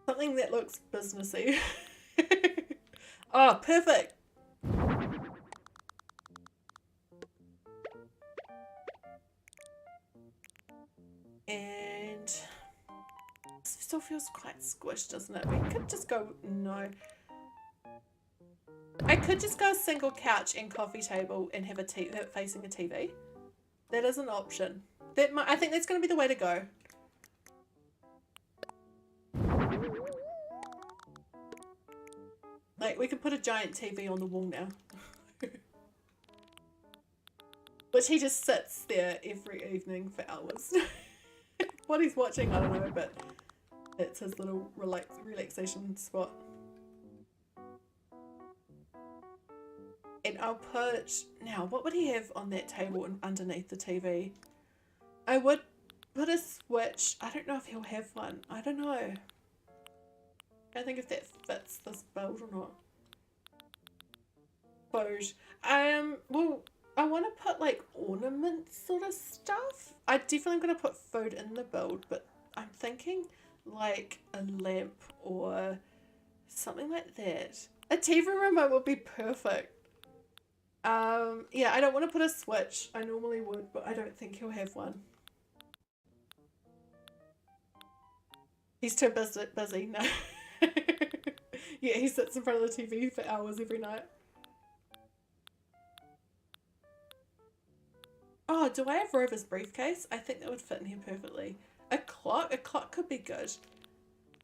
Something that looks businessy. Oh, perfect! And still feels quite squished, doesn't it? We could just go, no. I could just go a single couch and coffee table and have a facing a TV. That is an option. I think that's going to be the way to go. Like, we could put a giant TV on the wall now. Which he just sits there every evening for hours. What he's watching, I don't know, but it's his little relaxation spot. And I'll put, now what would he have on that table and underneath the TV? I would put a switch. I don't know if he'll have one. I don't know. I don't think if that fits this build or not. Food. Well, I want to put like ornament sort of stuff. I definitely am going to put food in the build, but I'm thinking like a lamp or something like that. A TV remote would be perfect. Yeah, I don't want to put a switch. I normally would, but I don't think he'll have one. He's too busy. No. Yeah, he sits in front of the TV for hours every night. Oh, do I have Rover's briefcase? I think that would fit in here perfectly. A clock? A clock could be good.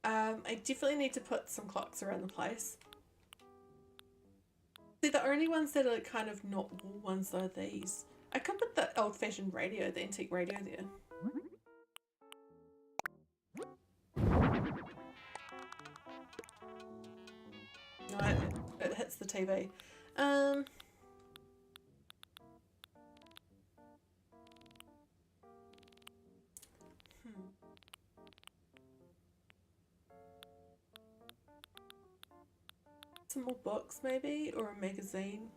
I definitely need to put some clocks around the place. See, the only ones that are kind of not wall ones are these. I could put the old-fashioned radio, the antique radio there. No, it hits the TV. Some more books maybe, or a magazine.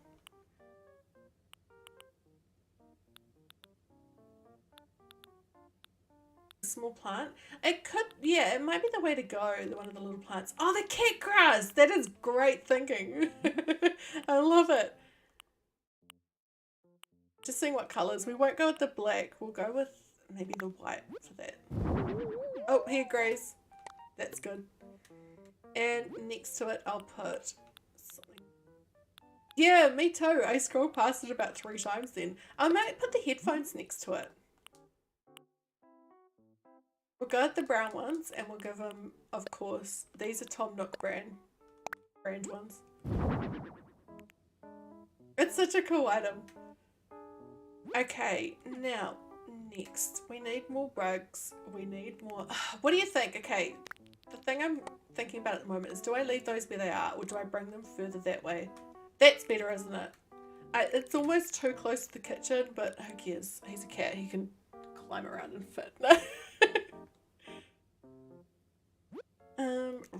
A small plant. It could, yeah, it might be the way to go, one of the little plants. Oh, the cat grass! That is great thinking. I love it. Just seeing what colours. We won't go with the black, we'll go with maybe the white for that. Oh, he agrees. That's good. And next to it I'll put something. Yeah, me too. I scrolled past it about 3 times then. I might put the headphones next to it. We'll go with the brown ones and we'll give them, of course, these are Tom Nook brand ones. It's such a cool item. Okay, now, next, we need more rugs. We need more, what do you think? Okay, the thing I'm thinking about at the moment is, do I leave those where they are or do I bring them further that way? That's better, isn't it? It's almost too close to the kitchen, but who cares? He's a cat, he can climb around and fit.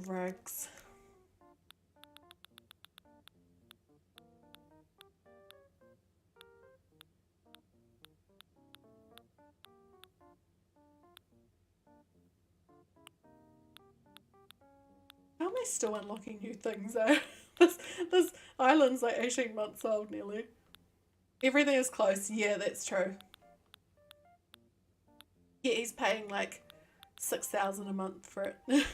Rugs. How am I still unlocking new things though? This island's like 18 months old nearly. Everything is close. Yeah, that's true. Yeah, he's paying like 6,000 a month for it.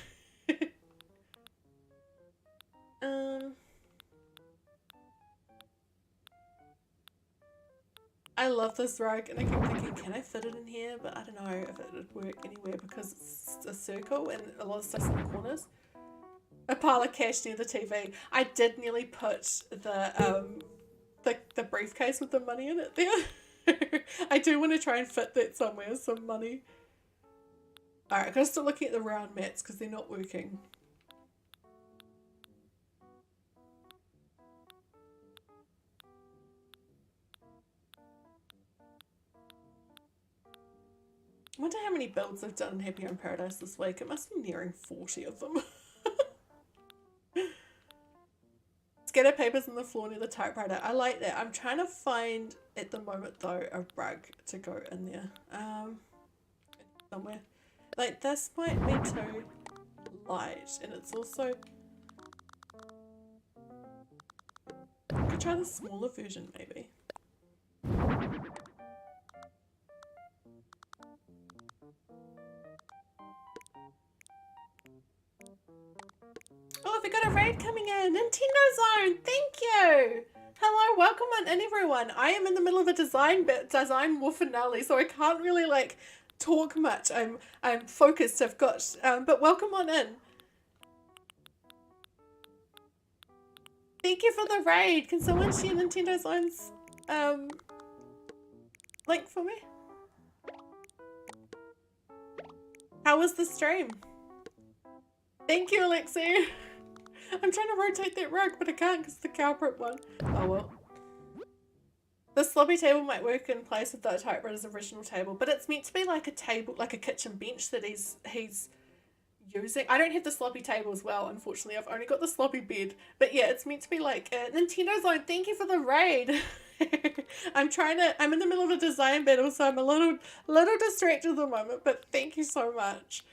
I love this rug and I keep thinking, can I fit it in here? But I don't know if it would work anywhere because it's a circle and a lot of stuff's in the corners. A pile of cash near the TV. I did nearly put the briefcase with the money in it there. I do want to try and fit that somewhere, some money. Alright, I gotta start looking at the round mats because they're not working. I wonder how many builds I've done in Happy Home Paradise this week. It must be nearing 40 of them. Scatter papers on the floor near the typewriter. I like that. I'm trying to find, at the moment though, a rug to go in there. Somewhere. Like this might be too light and it's also... I could try the smaller version maybe. Oh, we got a raid coming in. Nintendo Zone, thank you. Hello, welcome on in everyone. I am in the middle of a design war finale, so I can't really like talk much. I'm focused. I've got but welcome on in. Thank you for the raid. Can someone share Nintendo Zone's link for me? How was the stream? Thank you, Alexi. I'm trying to rotate that rug, but I can't because the culprit one. Oh well. The sloppy table might work in place of the typewriter's original table, but it's meant to be like a table, like a kitchen bench that he's using. I don't have the sloppy table as well, unfortunately. I've only got the sloppy bed. But yeah, it's meant to be like Nintendo Zone. Thank you for the raid. I'm in the middle of a design battle, so I'm a little distracted at the moment, but thank you so much.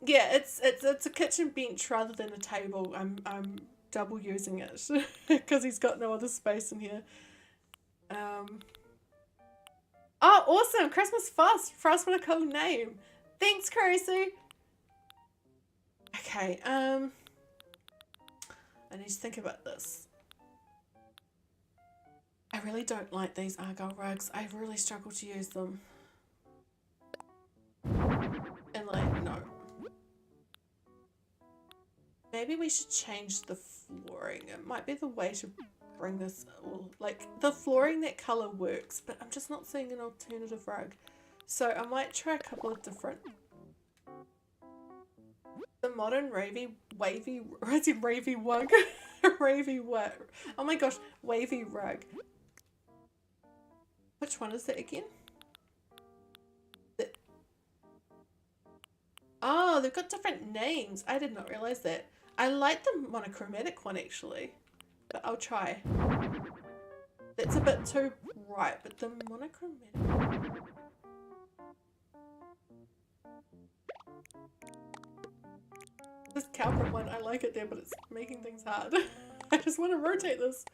Yeah, it's a kitchen bench rather than a table. I'm double using it because he's got no other space in here. Oh, awesome! Christmas Frost. Frost, what a cool name. Thanks, Caeryssi. Okay, I need to think about this. I really don't like these Argyle rugs. I really struggle to use them. And like, no. Maybe we should change the flooring. It might be the way to bring this, like, the flooring, that colour works, but I'm just not seeing an alternative rug. So I might try a couple of different. The modern wavy rug. Ravy what? Oh my gosh, wavy rug. Which one is that again? Oh, they've got different names. I did not realize that. I like the monochromatic one actually, but I'll try. That's a bit too bright, but the monochromatic. This culprit one, I like it there, but it's making things hard. I just want to rotate this.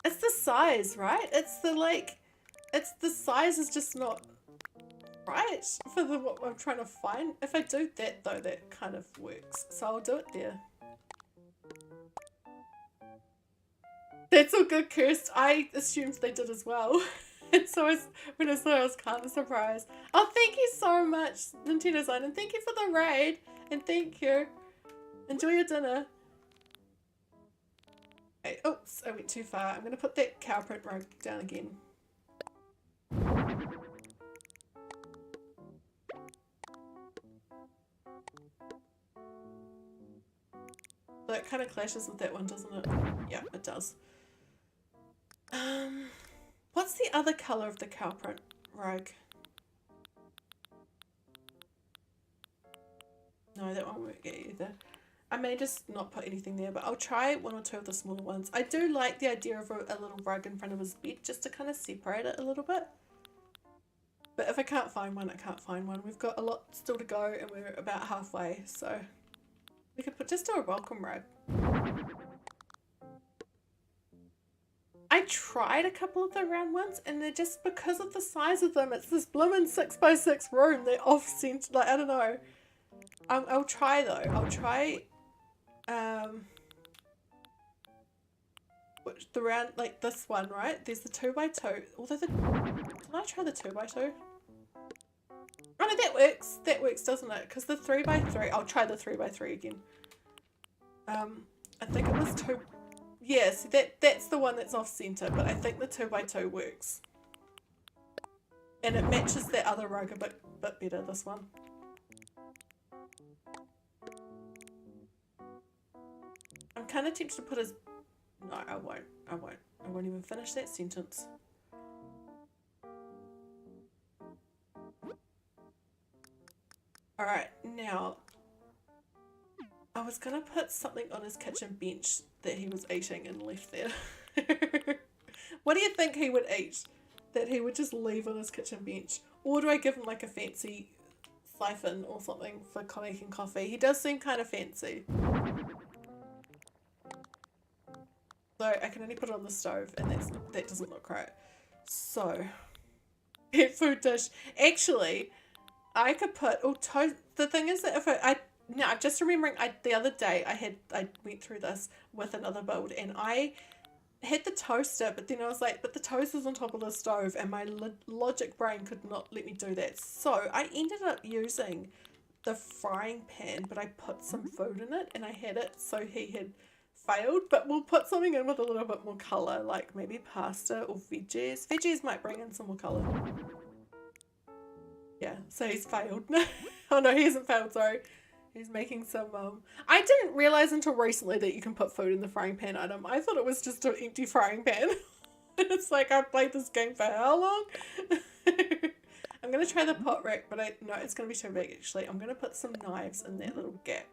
It's the size, right? It's the size is just not right for what I'm trying to find. If I do that though, that kind of works. So I'll do it there. That's all good, Kirst. I assumed they did as well. And so when I saw it, I was kind of surprised. Oh, thank you so much, Nintendo Zone, and thank you for the raid. And thank you. Enjoy your dinner. Okay, oops, I went too far. I'm going to put that cow print rug down again. So it kind of clashes with that one, doesn't it? Yeah, it does. What's the other colour of the cow print rug? No, that won't work either. I may just not put anything there, but I'll try one or two of the smaller ones. I do like the idea of a little rug in front of his bed just to kind of separate it a little bit. But if I can't find one, I can't find one. We've got a lot still to go and we're about halfway, so we could just do a welcome rug. I tried a couple of the round ones and they're just, because of the size of them, it's this blooming 6x6 room. They're off center, like, I don't know. I'll try though. I'll try the round, like this one, right? There's the 2x2. Although can I try the 2x2? Oh no, that works. That works, doesn't it? Because the 3x3, I'll try the 3x3 again. I think it was 2. Yeah, so that's the one that's off center, but I think the 2x2 works. And it matches that other rug a bit better, this one. I'm kind of tempted to put his... No, I won't. I won't even finish that sentence. Alright, now... I was going to put something on his kitchen bench that he was eating and left there. What do you think he would eat? That he would just leave on his kitchen bench? Or do I give him like a fancy siphon or something for making coffee? He does seem kind of fancy. So I can only put it on the stove and that doesn't look right. So, pet food dish. Actually, I could put, the thing is that if I now I'm just remembering the other day I went through this with another build and I had the toaster, but then I was like, but the toaster's on top of the stove and my logic brain could not let me do that. So I ended up using the frying pan, but I put some food in it and I had it so he had failed, but we'll put something in with a little bit more colour, like maybe pasta or veggies. Veggies might bring in some more colour. Yeah, so he's failed. Oh no, he hasn't failed, sorry. He's making some, I didn't realise until recently that you can put food in the frying pan item. I thought it was just an empty frying pan. It's like, I've played this game for how long? I'm going to try the pot rack, but no, it's going to be too big actually. I'm going to put some knives in that little gap.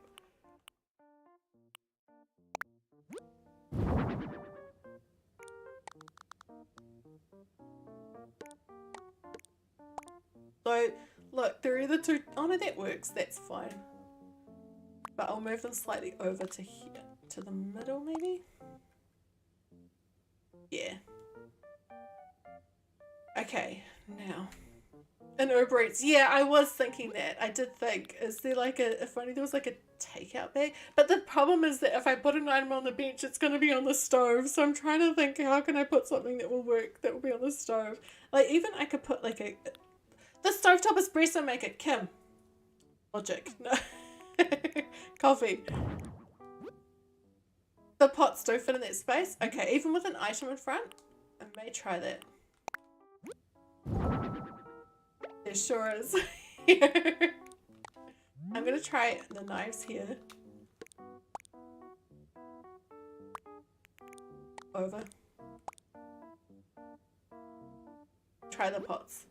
So, look, they're either two, oh no, that works, that's fine. But I'll move them slightly over to here, to the middle maybe? Yeah. Okay, now. An Uber Eats. Yeah, I was thinking that. I did think, is there like a, if only there was like a takeout bag? But the problem is that if I put an item on the bench, it's going to be on the stove. So I'm trying to think, how can I put something that will work, that will be on the stove? Like even I could put like a, the stovetop espresso maker, Kim. Logic. No. Coffee. The pots do fit in that space. Okay, even with an item in front, I may try that. It sure is. I'm gonna try the knives here. Over. Try the pots.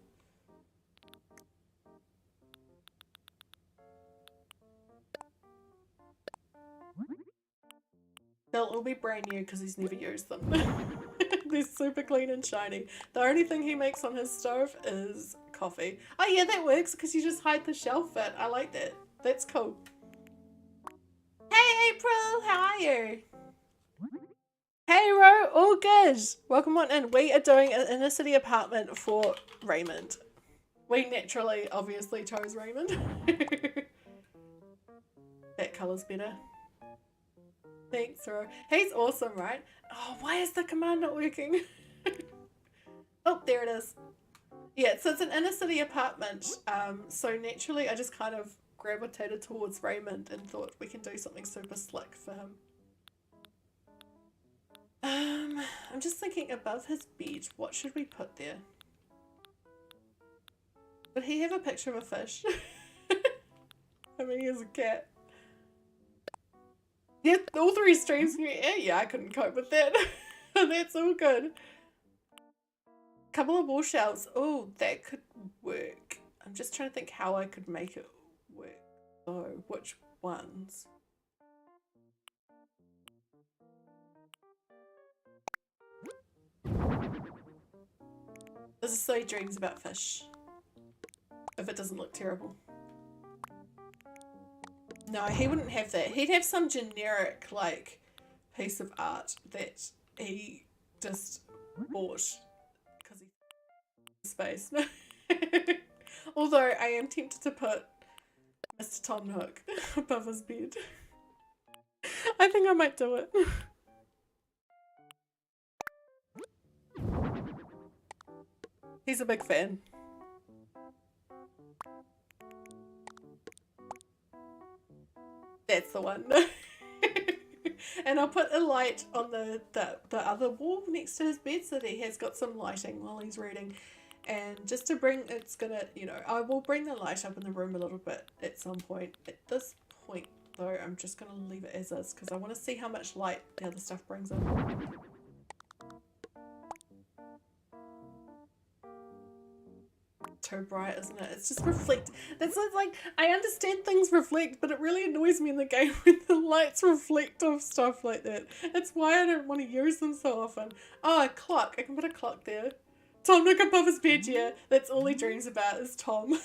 They'll all be brand new because he's never used them. They're super clean and shiny. The only thing he makes on his stove is coffee. Oh yeah, that works because you just hide the shelf bit. I like that. That's cool. Hey April, how are you? Hey Ro, all good. Welcome on in. We are doing an inner city apartment for Raymond. We naturally, obviously chose Raymond. That colour's better. Thanks, Ro. He's awesome, right? Oh, why is the command not working? Oh, there it is. Yeah, so it's an inner city apartment. So naturally I just kind of gravitated towards Raymond and thought we can do something super slick for him. I'm just thinking above his bed, what should we put there? Would he have a picture of a fish? I mean, he has a cat. Yeah, all three streams. Yeah, I couldn't cope with that. That's all good. Couple of wall shelves. Oh, that could work. I'm just trying to think how I could make it work. So, which ones? This is so he dreams about fish. If it doesn't look terrible. No, he wouldn't have that. He'd have some generic, like, piece of art that he just bought because he space. Although I am tempted to put Mr. Tom Nook above his bed. I think I might do it. He's a big fan. That's the one. And I'll put a light on the other wall next to his bed so that he has got some lighting while he's reading. And just to bring, it's gonna, you know, I will bring the light up in the room a little bit at some point. At this point though, I'm just gonna leave it as is because I want to see how much light the other stuff brings in. Too bright, isn't it? It's just reflect. That's like, I understand things reflect, but it really annoys me in the game when the lights reflect off stuff like that. It's why I don't want to use them so often. Oh, a clock. I can put a clock there. Tom Nook above his bed, yeah. That's all he dreams about is Tom.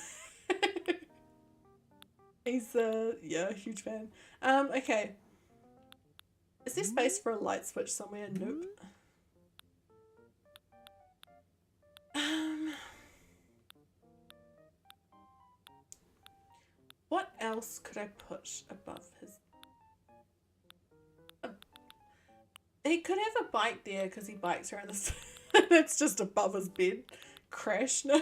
He's, yeah, a huge fan. Okay. Is there space for a light switch somewhere? Nope. What else could I put above his... He could have a bike there because he bikes around this. That's just above his bed. Crash, no.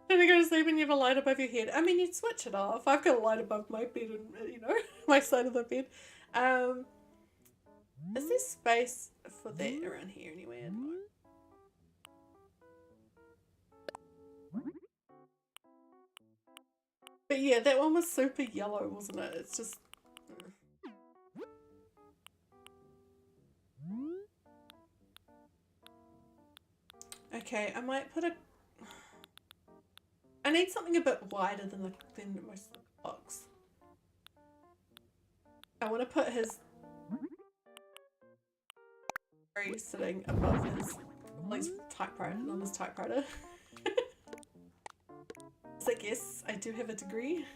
Then you go to sleep and you have a light above your head. I mean, you'd switch it off. I've got a light above my bed and, you know, my side of the bed. Is there space for that around here anywhere? No. But yeah, that one was super yellow, wasn't it? It's just... Okay, I might put a... I need something a bit wider than most of the box. I want to put his... sitting above his typewriter, on his typewriter. So yes, I do have a degree.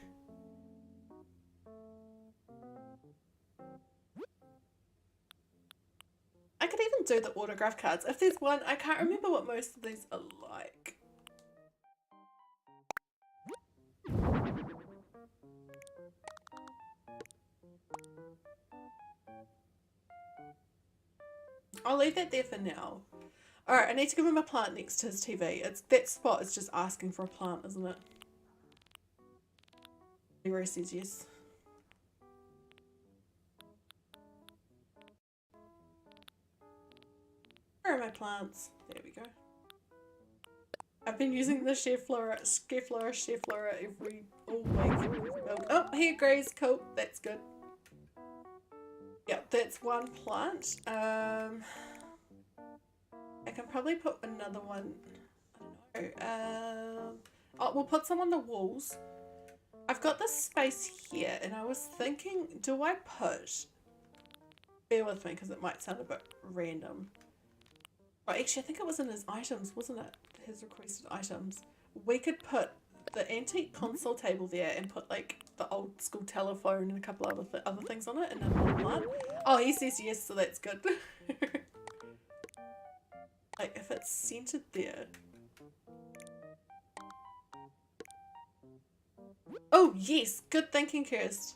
I could even do the autograph cards. If there's one, I can't remember what most of these are like. I'll leave that there for now. Alright, I need to give him a plant next to his TV. That spot is just asking for a plant, isn't it? He says yes. Where are my plants? There we go. I've been using the Schefflera every all week. Oh, he agrees. Cool. That's good. Yep, that's one plant. I can probably put another one. I don't know. Oh, we'll put some on the walls. I've got this space here, and I was thinking, do I put? Bear with me, because it might sound a bit random. Oh, actually, I think it was in his items, wasn't it? His requested items. We could put the antique console table there and put like the old school telephone and a couple other things on it, and another plant. Oh, he says yes, so that's good. Like if it's centered there. Oh yes, good thinking, Kirst.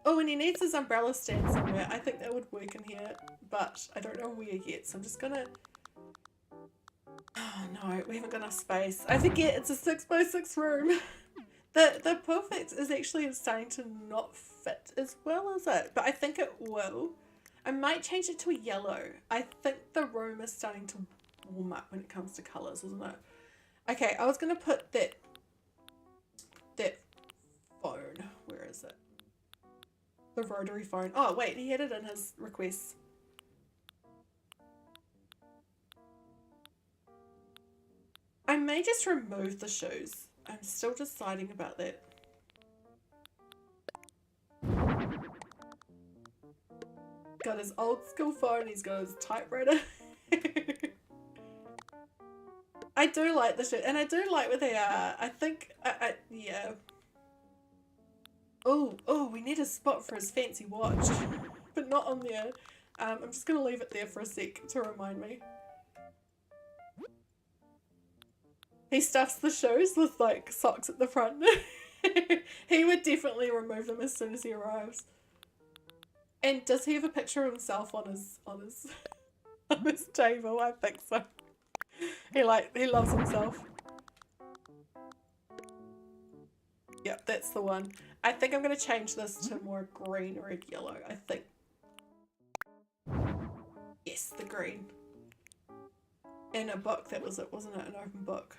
Oh, and he needs his umbrella stand somewhere. I think that would work in here, but I don't know where yet, so I'm just gonna... Oh no, we haven't got enough space. I forget it's a 6x6 room. The perfect is actually starting to not fit as well as it, but I think it will. I might change it to a yellow. I think the room is starting to warm up when it comes to colours, isn't it? Okay, I was gonna put that phone. Where is it? The rotary phone. Oh wait, he had it in his requests. I may just remove the shoes. I'm still deciding about that. Got his old school phone, he's got his typewriter. I do like the shoes, and I do like where they are. I think, yeah. Oh, we need a spot for his fancy watch, but not on there. I'm just gonna leave it there for a sec to remind me. He stuffs the shoes with like socks at the front. He would definitely remove them as soon as he arrives. And does he have a picture of himself on his on his table? I think so. He loves himself. Yep, that's the one. I think I'm gonna change this to more green or yellow. I think. Yes, the green. In a book, that was it, wasn't it? An open book.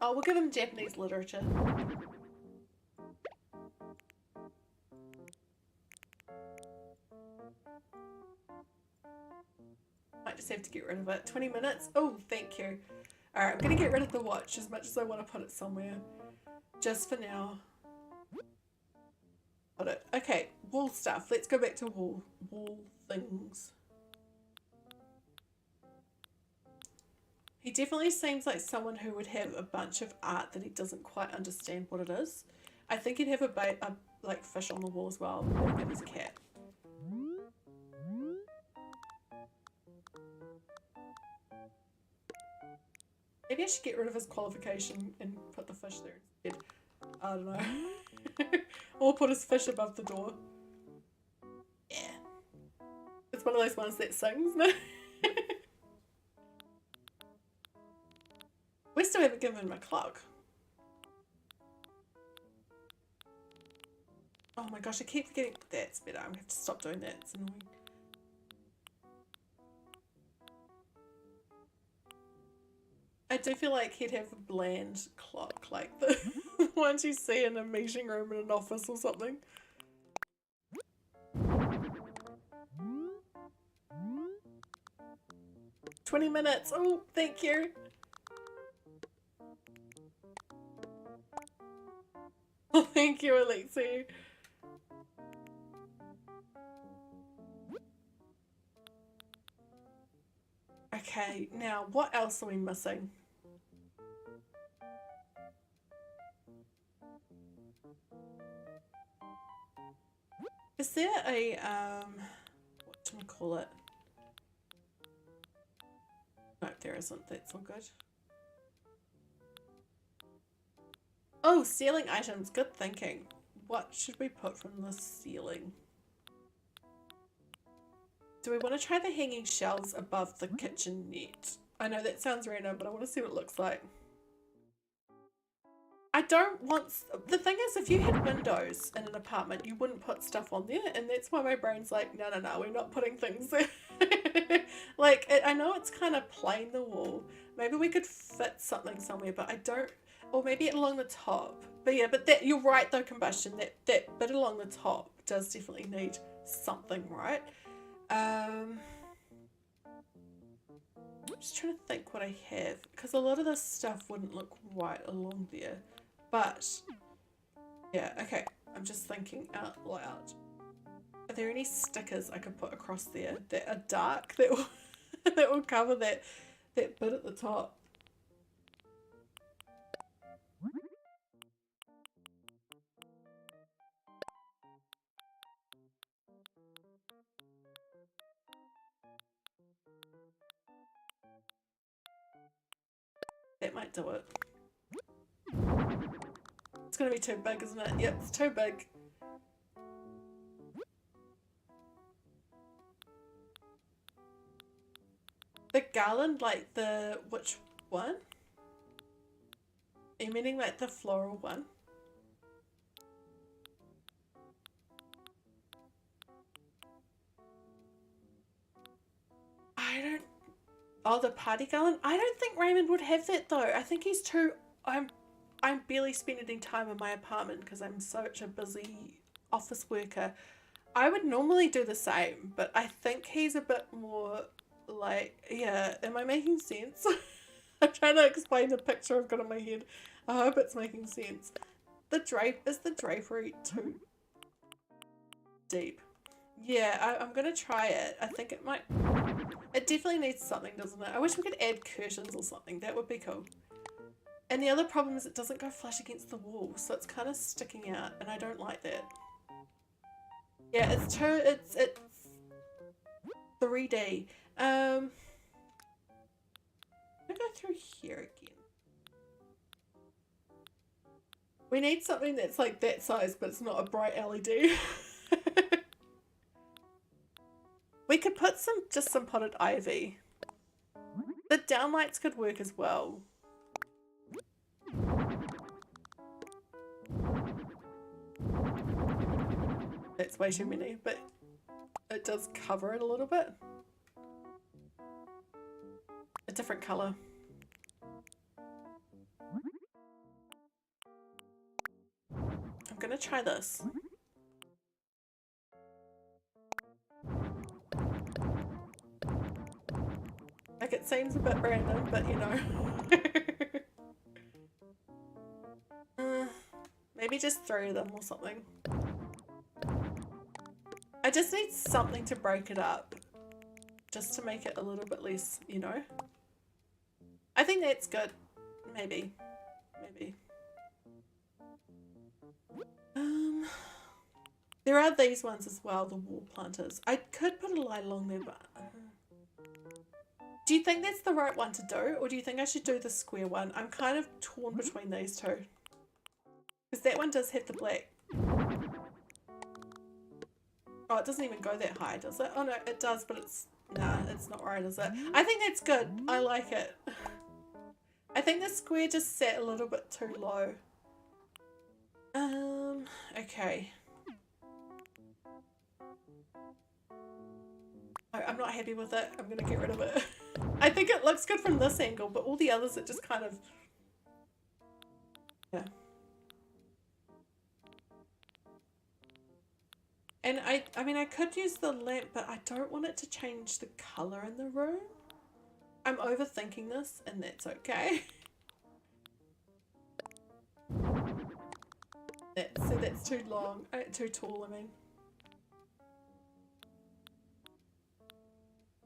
Oh, we'll give him Japanese literature. Might just have to get rid of it. 20 minutes? Oh, thank you. Alright, I'm gonna get rid of the watch as much as I want to put it somewhere. Just for now. Put it. Okay, wall stuff. Let's go back to wall things. He definitely seems like someone who would have a bunch of art that he doesn't quite understand what it is. I think he'd have a like fish on the wall as well. Maybe his cat. Maybe I should get rid of his qualification and put the fish there instead. I don't know. Or put his fish above the door. Yeah. It's one of those ones that sings, no? We still haven't given him a clock. Oh my gosh, I keep forgetting. That's better. I'm going to have to stop doing that. It's annoying. I do feel like he'd have a bland clock like the ones you see in a meeting room in an office or something. 20 minutes. Oh, thank you. Oh, thank you, Alexi. Okay, now what else are we missing? Is there a what do we call it? No, there isn't. That's all good. Oh, ceiling items. Good thinking. What should we put from the ceiling? Do we want to try the hanging shelves above the kitchen net? I know that sounds random, but I want to see what it looks like. I don't want... The thing is, if you had windows in an apartment, you wouldn't put stuff on there, and that's why my brain's like, no, no, no, we're not putting things there. Like, I know it's kind of plain, the wall. Maybe we could fit something somewhere, but I don't... Or maybe along the top. But yeah, but that you're right though, Combustion. That bit along the top does definitely need something, right? I'm just trying to think what I have, because a lot of this stuff wouldn't look right along there. But yeah, okay. I'm just thinking out loud. Are there any stickers I could put across there that are dark that will that will cover that bit at the top? That might do it. It's gonna be too big, isn't it? Yep, it's too big. The garland, like the... which one? Are you meaning like the floral one? I don't... Oh, the party garland? I don't think Raymond would have that though. I think he's too... I'm barely spending any time in my apartment because I'm such a busy office worker. I would normally do the same, but I think he's a bit more like... Yeah, am I making sense? I'm trying to explain the picture I've got in my head. I hope it's making sense. Is the drapery too deep? Yeah, I'm gonna try it. I think it might... It definitely needs something, doesn't it? I wish we could add curtains or something. That would be cool. And the other problem is it doesn't go flush against the wall, so it's kind of sticking out, and I don't like that. Yeah, it's 3D. I'm gonna go through here again. We need something that's like that size, but it's not a bright LED. We could put just some potted ivy. The downlights could work as well. That's way too many, but it does cover it a little bit. A different colour. I'm gonna try this. Like, it seems a bit random, but you know. Maybe just 3 of them or something. I just need something to break it up. Just to make it a little bit less, you know. I think that's good. Maybe. Maybe. There are these ones as well, the wall planters. I could put a light along there, but... Do you think that's the right one to do, or do you think I should do the square one? I'm kind of torn between these two. Because that one does have the black. Oh, it doesn't even go that high, does it? Oh no, it does, but it's... Nah, it's not right, is it? I think that's good. I like it. I think the square just sat a little bit too low. Okay. I'm not happy with it. I'm gonna get rid of it. I think it looks good from this angle, but all the others it just kind of... Yeah. And I mean I could use the lamp, but I don't want it to change the colour in the room. I'm overthinking this, and that's okay. So that's too long, too tall, I mean.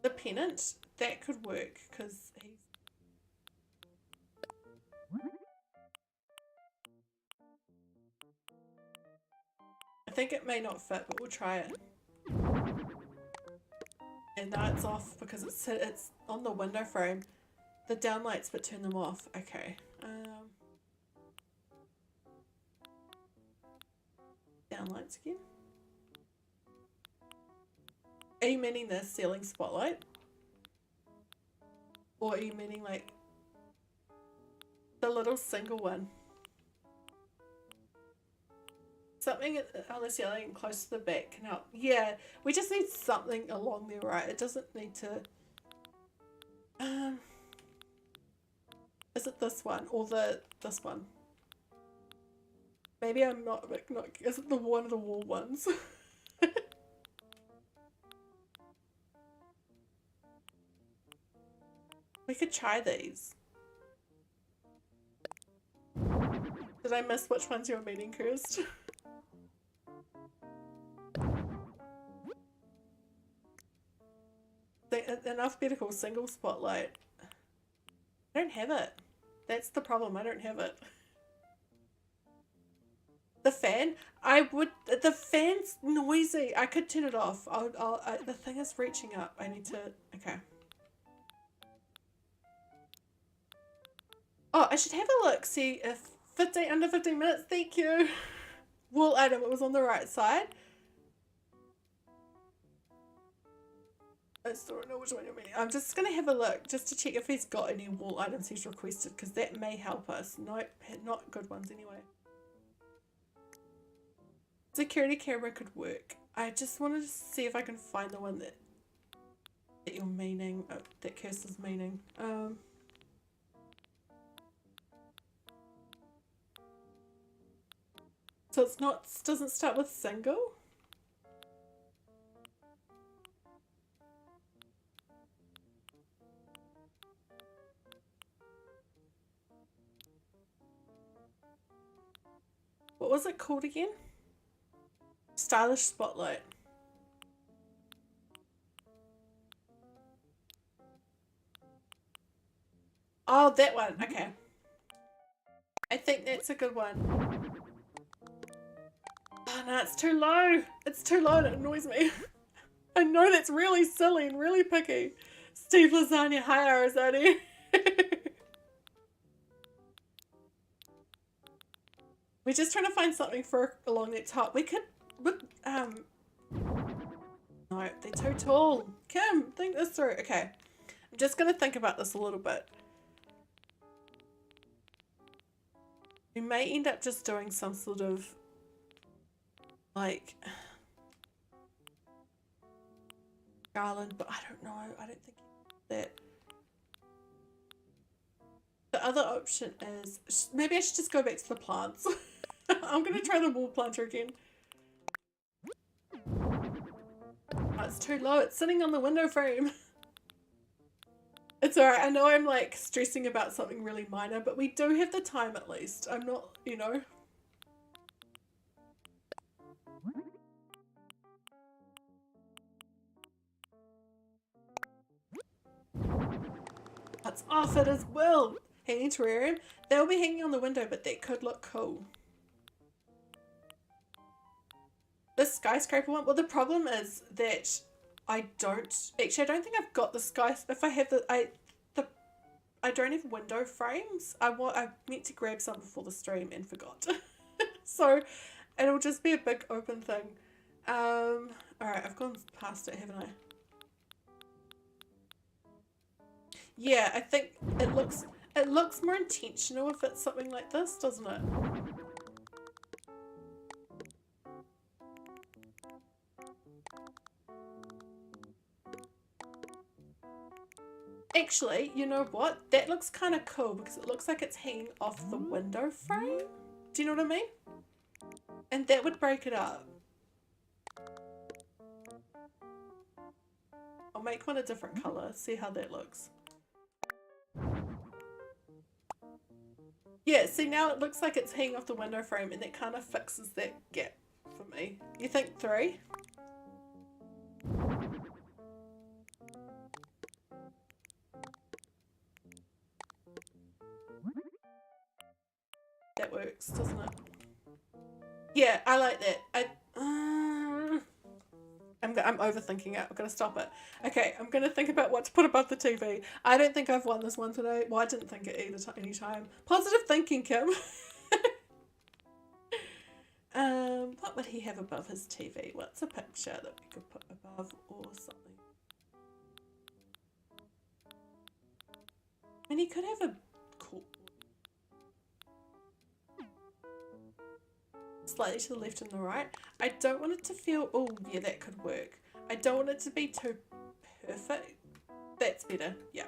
The pennant, that could work, because he's... I think it may not fit, but we'll try it. And now it's off because it's on the window frame. The downlights, but turn them off. Okay. Downlights again. Are you meaning the ceiling spotlight? Or are you meaning like the little single one? Something on the ceiling close to the back can help. Yeah, we just need something along there, right? It doesn't need to... is it this one or this one? Maybe I'm not is it the one of the wall ones? We could try these. Did I miss which ones you were meaning, Kirst? An alphabetical single spotlight. I don't have it. That's the problem. I don't have it. The fan? The fan's noisy. I could turn it off. The thing is reaching up. I need to... Okay. Oh, I should have a look. See if under 15 minutes. Thank you. Wool item. It was on the right side. I still don't know which one you're meaning. I'm just going to have a look just to check if he's got any wool items he's requested, because that may help us. Nope, not good ones anyway. Security camera could work. I just wanted to see if I can find the one that you're meaning, that Kirst is meaning. So it's not, doesn't start with single? What was it called again? Stylish spotlight. Oh, that one. Okay. I think that's a good one. Oh no, it's too low. It's too low and it annoys me. I know that's really silly and really picky. Steve Lasagna, hi Arasaadi. We're just trying to find something for along that top. We could, no, they're too tall. Kim, think this through. Okay, I'm just gonna think about this a little bit. We may end up just doing some sort of, like, garland, but I don't know. I don't think that. The other option is, maybe I should just go back to the plants. I'm gonna try the wall planter again. Oh, it's too low. It's sitting on the window frame. It's alright. I know I'm like stressing about something really minor, but we do have the time at least. I'm not, you know. That's off it as well. Hanging terrarium. They'll be hanging on the window, but that could look cool. This skyscraper one, well the problem is that I don't think I've got the sky. If I have I don't have window frames. I meant to grab some before the stream and forgot. So it'll just be a big open thing. Alright, I've gone past it, haven't I? Yeah, I think it looks more intentional if it's something like this, doesn't it? Actually, you know what? That looks kind of cool because it looks like it's hanging off the window frame. Do you know what I mean? And that would break it up. I'll make one a different colour, see how that looks. Yeah, see now it looks like it's hanging off the window frame and that kind of fixes that gap for me. You think 3? That works, doesn't it? Yeah, I like that. I'm overthinking it. I'm going to stop it. Okay, I'm going to think about what to put above the TV. I don't think I've won this one today. Well, I didn't think it either any time. Positive thinking, Kim. What would he have above his TV? What's a picture that we could put above or something? I mean, he could have a cool... Slightly to the left and the right. I don't want it to feel... Oh, yeah, that could work. I don't want it to be too perfect. That's better, yeah.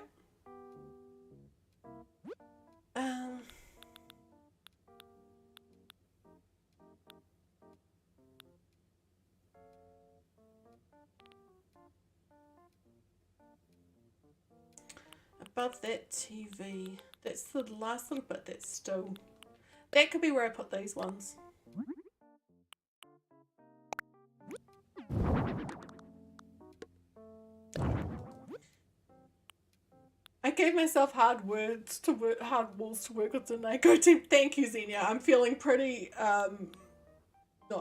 Above that TV. That's the last little bit that's still... That could be where I put these ones. I gave myself hard walls to work with, didn't I? Go team. Thank you, Zenya. I'm feeling pretty not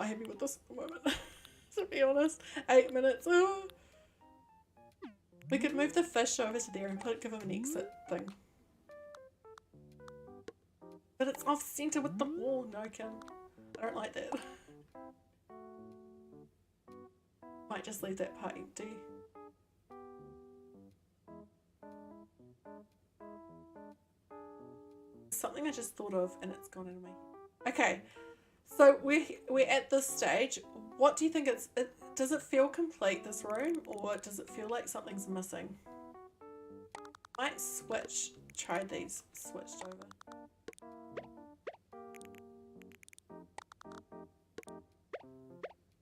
happy with this at the moment. To be honest. 8 minutes. Oh. We could move the fish over to there and give him an exit thing. But it's off center with the wall. No, Kim. I don't like that. Might just leave that part empty. Something I just thought of and it's gone into my head. Okay, so we're at this stage. What do you think does it feel complete, this room, or does it feel like something's missing? Might try these switched over.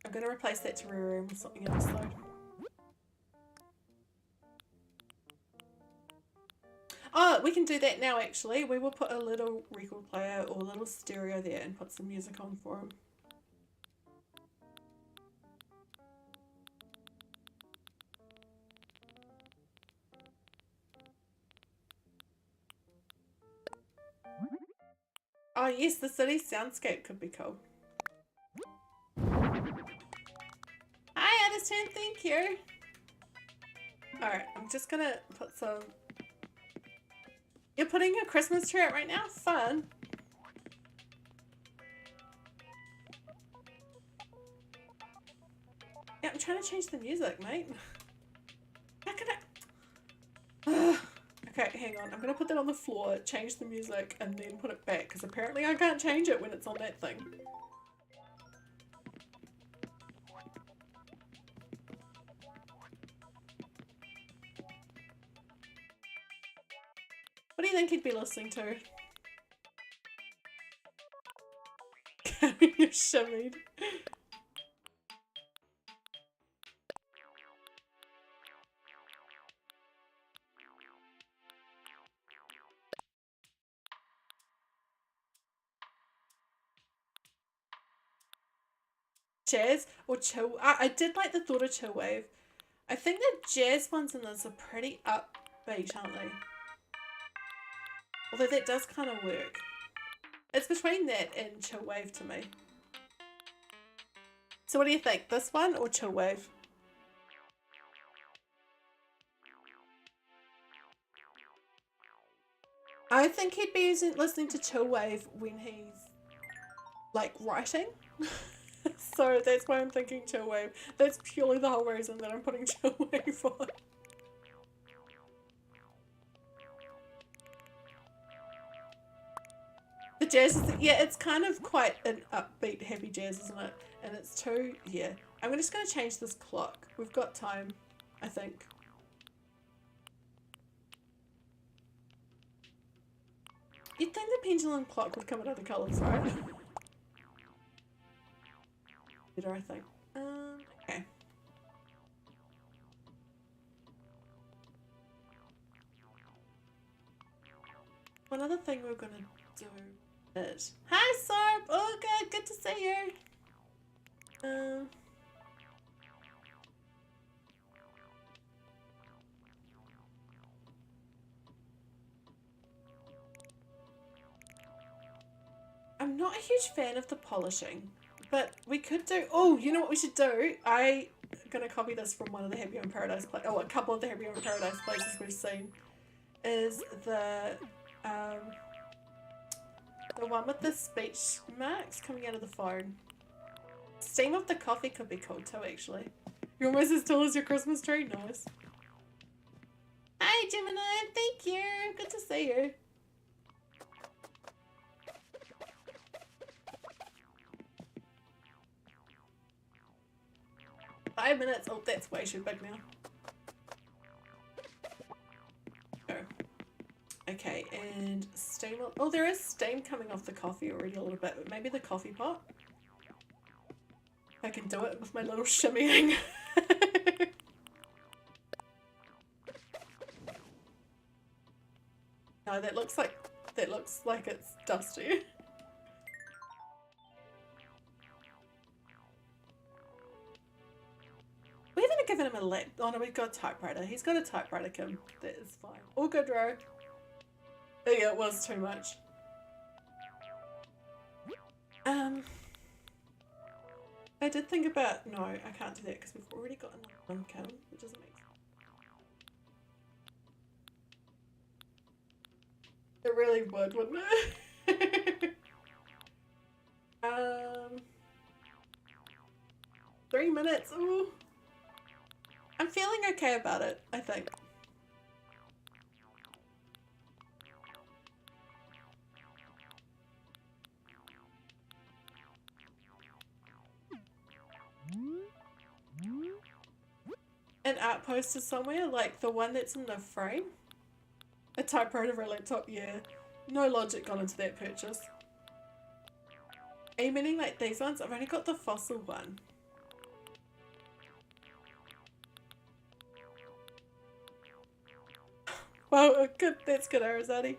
I'm going to replace that terrarium room with something else though. Oh, we can do that now actually. We will put a little record player or a little stereo there and put some music on for him. Oh yes, the city soundscape could be cool. Hi Addison, thank you. Alright, I'm just gonna put some... You're putting your Christmas tree out right now? Fun. Yeah, I'm trying to change the music, mate. How can I... Okay, hang on. I'm going to put that on the floor, change the music, and then put it back, because apparently I can't change it when it's on that thing. What do you think he'd be listening to? You're shimmied. Jazz or chill? I did like the thought of chill wave. I think the jazz ones in this are pretty upbeat, aren't they? Although that does kind of work. It's between that and chill wave to me. So what do you think? This one or chill wave? I think he'd be listening to Chillwave when he's like writing. So that's why I'm thinking Chillwave. That's purely the whole reason that I'm putting Chillwave on. The jazz is, yeah, it's kind of quite an upbeat, happy jazz, isn't it? And it's too, yeah. I'm just going to change this clock. We've got time, I think. You'd think the pendulum clock would come in other colours, right? Better, I think. Okay. One other thing we're going to do is... Hi, Sarp! Oh, good to see you! I'm not a huge fan of the polishing, but we could do... Oh, you know what we should do? I'm going to copy this from one of the Happy Home Paradise places. Oh, a couple of the Happy Home Paradise places we've seen. Is the one with the speech marks coming out of the phone. Steam of the coffee could be cool too, actually. You're almost as tall as your Christmas tree. Nice. Hi, Gemini. Thank you. Good to see you. Five minutes. Oh, that's way too big now. Go. Okay, and steam. Oh, there is steam coming off the coffee already a little bit, but maybe the coffee pot. I can do it with my little shimmying. No, that looks like it's dusty. We haven't given him a lap. Oh no, we've got a typewriter. He's got a typewriter, Kim. That is fine. All good, Ro. Yeah, it was too much. I did think about... No, I can't do that because we've already got another one, Kim. It doesn't make sense. It really would, wouldn't it? 3 minutes. Ooh. I'm feeling okay about it, I think. An art poster somewhere, like the one that's in the frame. A typewriter or a laptop, yeah. No logic gone into that purchase. Are you meaning like these ones? I've only got the fossil one. Well, good. That's good, Arasaadi.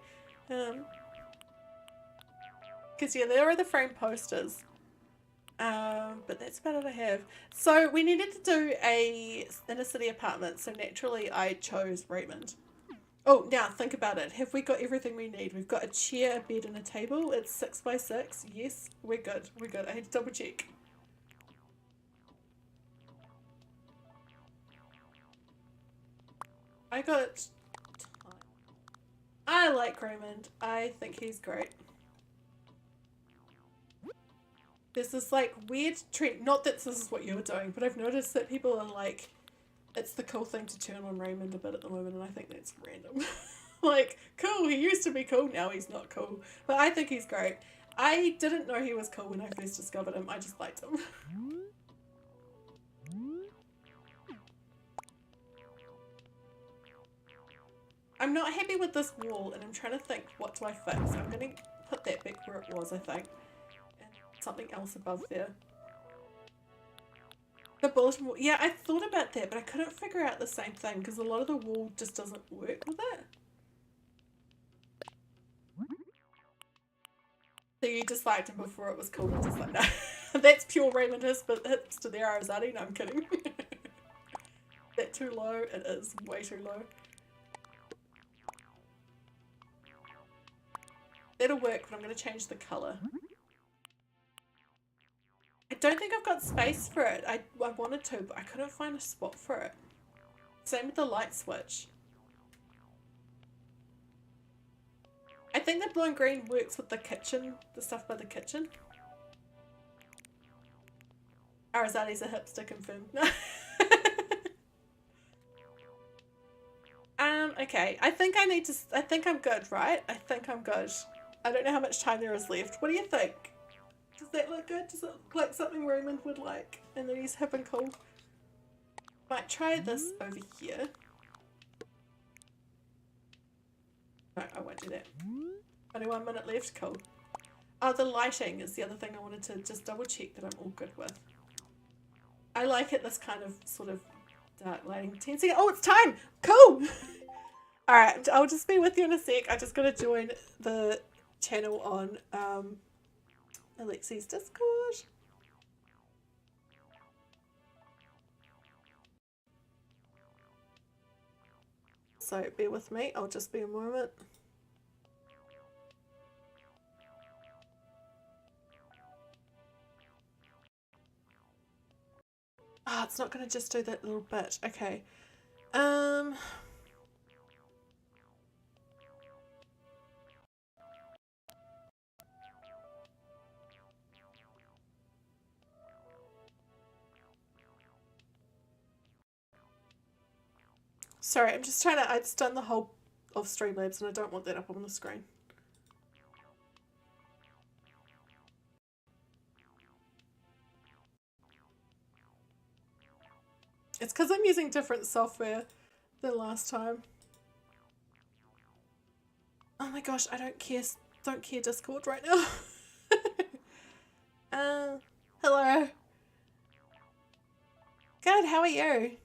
Because yeah, there are the frame posters. But that's about it I have. So we needed to do a inner city apartment, so naturally I chose Raymond. Oh, now think about it. Have we got everything we need? We've got a chair, a bed, and a table. It's 6 by 6. Yes, we're good. We're good. I had to double check. I got time. I like Raymond. I think he's great. There's this like weird trend, not that this is what you were doing, but I've noticed that people are like, it's the cool thing to turn on Raymond a bit at the moment, and I think that's random. Like, cool, he used to be cool, now he's not cool. But I think he's great. I didn't know he was cool when I first discovered him, I just liked him. I'm not happy with this wall, and I'm trying to think, what do I fix? I'm going to put that back where it was, I think. And something else above there. The bulletin wall. Yeah, I thought about that, but I couldn't figure out the same thing, because a lot of the wall just doesn't work with it. So you just liked him before it was cool, and just like, no. That's pure Raymondness, but hips to their Arasaadi. No, I'm kidding. That too low? It is way too low. That'll work, but I'm going to change the colour. I don't think I've got space for it. I wanted to, but I couldn't find a spot for it. Same with the light switch. I think the blue and green works with the kitchen, the stuff by the kitchen. Arasaadi's a hipster, confirmed. Okay, I think I need to, I think I'm good, right? I think I'm good. I don't know how much time there is left. What do you think? Does that look good? Does it look like something Raymond would like? And then he's hip and cool. Might try this over here. No, I won't do that. Only 1 minute left, cool. Oh, the lighting is the other thing I wanted to just double check that I'm all good with. I like it, this kind of sort of dark lighting. 10 seconds. Oh, it's time! Cool! Alright, I'll just be with you in a sec. I just gotta join the channel on Alexi's Discord. So bear with me, I'll just be a moment. Oh, it's not gonna just do that little bit. Okay. Sorry, I'm just trying to, I've done the whole of Streamlabs and I don't want that up on the screen. It's because I'm using different software than last time. Oh my gosh, I don't care Discord right now. Hello. Good, how are you?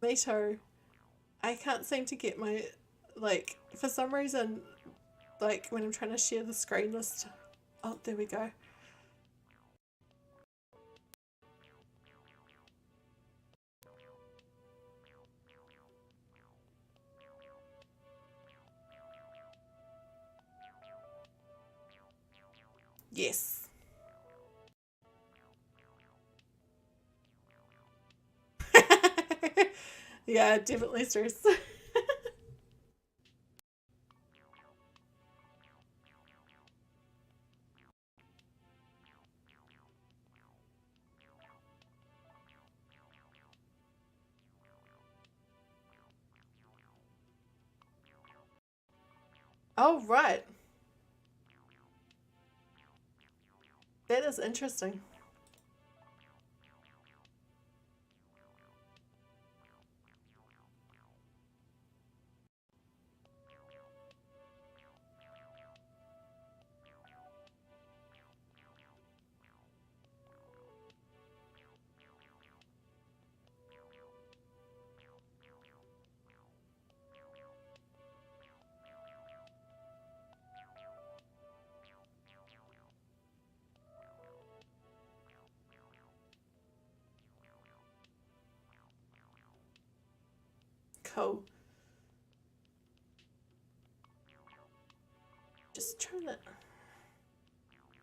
Me too. I can't seem to get my, like, for some reason, like, when I'm trying to share the screen list. Oh, there we go. Yes. Yeah, definitely stress. Oh, right. That is interesting. Cool. Just trying to...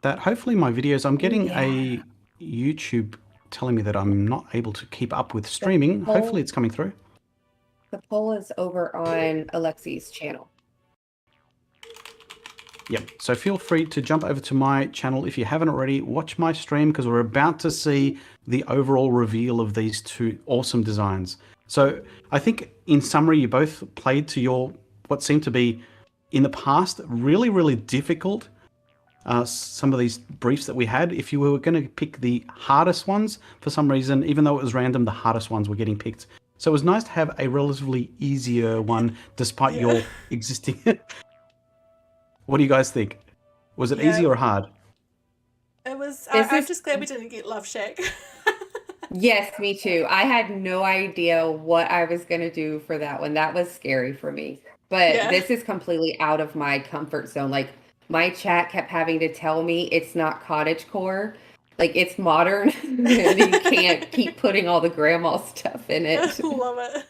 That hopefully my videos, I'm getting a YouTube telling me that I'm not able to keep up with streaming. Hopefully it's coming through. The poll is over on Alexi's channel. Yep, so feel free to jump over to my channel if you haven't already. Watch my stream because we're about to see the overall reveal of these two awesome designs. So I think in summary, you both played to your, what seemed to be in the past, really, really difficult. Some of these briefs that we had, if you were going to pick the hardest ones, for some reason, even though it was random, the hardest ones were getting picked. So it was nice to have a relatively easier one despite your existing. What do you guys think? Was it easy or hard? It was, I'm just glad we didn't get Love Shack. Yes, me too. I had no idea what I was going to do for that one. That was scary for me. But this is completely out of my comfort zone. Like, my chat kept having to tell me it's not cottagecore. Like, it's modern. And you can't keep putting all the grandma stuff in it. I love it.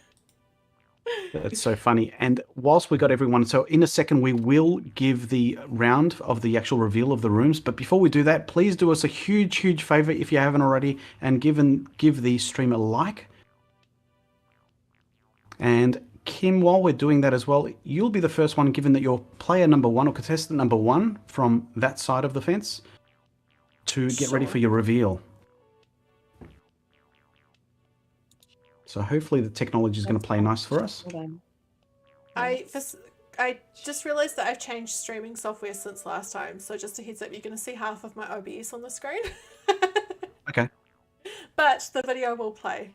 That's so funny. And whilst we got everyone, so in a second we will give the round of the actual reveal of the rooms. But before we do that, please do us a huge, huge favor if you haven't already, and give the stream a like. And Kim, while we're doing that as well, you'll be the first one, given that you're player number 1 or contestant number 1 from that side of the fence, to get ready for your reveal. So hopefully the technology is going to play nice for us. I just realised that I've changed streaming software since last time, so just a heads up, you're going to see half of my OBS on the screen. Okay. But the video will play.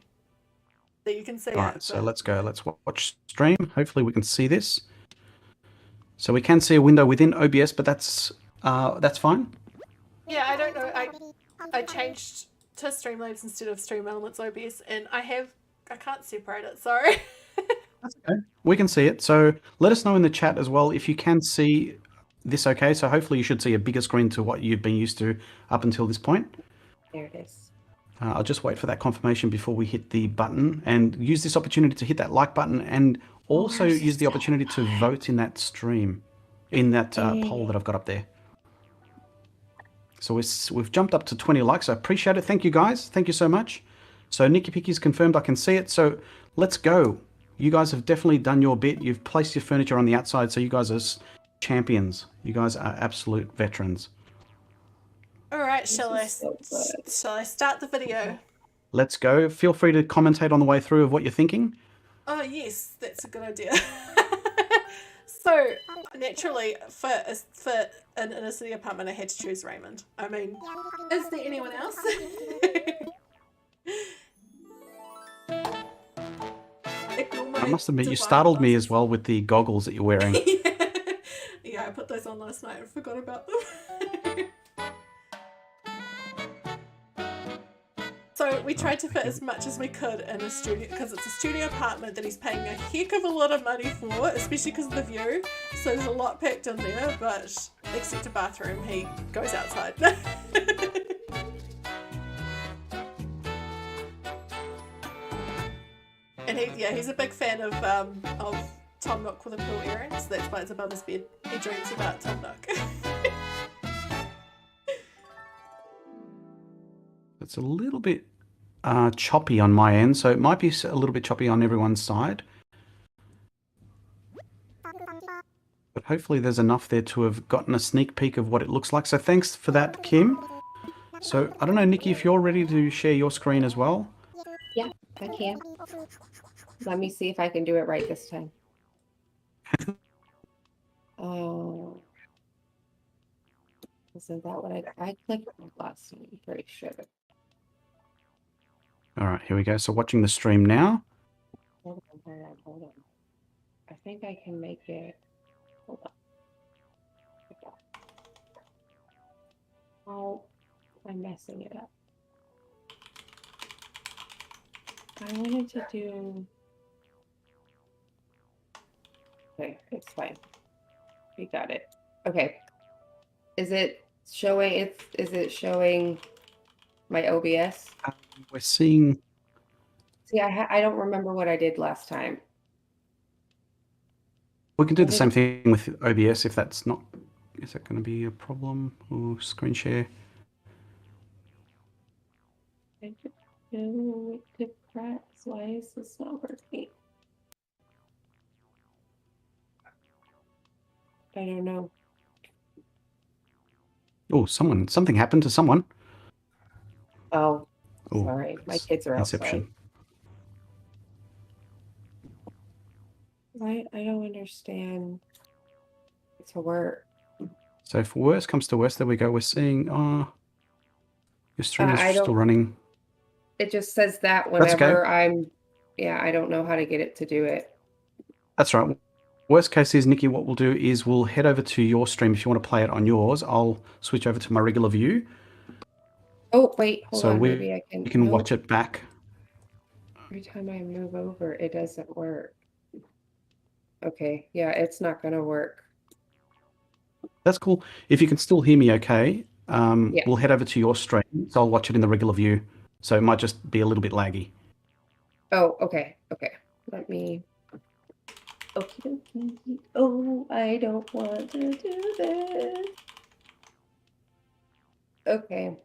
So you can see it. Alright, so let's go. Let's watch stream. Hopefully we can see this. So we can see a window within OBS, but that's fine. Yeah, I don't know. I changed to Streamlabs instead of Stream Elements OBS, and I can't separate it, sorry. That's okay. We can see it. So let us know in the chat as well if you can see this okay. So hopefully you should see a bigger screen to what you've been used to up until this point. There it is. I'll just wait for that confirmation before we hit the button, and use this opportunity to hit that like button, and also use the opportunity to vote in that stream, in that poll that I've got up there. So we've jumped up to 20 likes. I appreciate it. Thank you guys. Thank you so much. So Nicky Picky's confirmed I can see it. So let's go. You guys have definitely done your bit. You've placed your furniture on the outside. So you guys are champions. You guys are absolute veterans. All right, shall I start the video? Let's go. Feel free to commentate on the way through of what you're thinking. Oh yes, that's a good idea. So naturally, for an inner city apartment, I had to choose Raymond. I mean, is there anyone else? I must admit, you startled me as well with the goggles that you're wearing. Yeah, I put those on last night and forgot about them. So we tried to fit as much as we could in a studio, because it's a studio apartment that he's paying a heck of a lot of money for, especially because of the view. So there's a lot packed in there, but except a bathroom, he goes outside. And he's a big fan of Tom Nook with a pool earring, so that's why it's above his bed. He dreams about Tom Nook. It's a little bit choppy on my end, so it might be a little bit choppy on everyone's side. But hopefully there's enough there to have gotten a sneak peek of what it looks like. So thanks for that, Kim. So I don't know, Nikki, if you're ready to share your screen as well. Yeah, I can. Let me see if I can do it right this time. Oh. Isn't that what I clicked last time? I'm pretty sure. All right, here we go. So watching the stream now. Hold on. I think I can make it. Hold on. Oh, I'm messing it up. I wanted to do. Okay, it's fine. We got it. Okay. Is it showing? Is it showing my OBS? We're seeing. See, I don't remember what I did last time. We can do the same thing with OBS if that's not. Is that going to be a problem? Or screen share? I could do it. Why is this not working? I don't know. Oh, something happened to someone. Oh, Ooh, sorry. My kids are Inception. outside. I don't understand. It's a work. So if worst comes to worst, there we go. We're seeing, your stream is still running. It just says that whenever I'm, I don't know how to get it to do it. That's right. Worst case is, Nikki, what we'll do is we'll head over to your stream. If you want to play it on yours, I'll switch over to my regular view. Oh, wait, hold on. Maybe I can. You can watch it back. Every time I move over, it doesn't work. Okay, yeah, it's not going to work. That's cool. If you can still hear me okay, we'll head over to your stream. So I'll watch it in the regular view. So it might just be a little bit laggy. Oh, okay. Okay. Let me. Okay. Oh, I don't want to do this. Okay.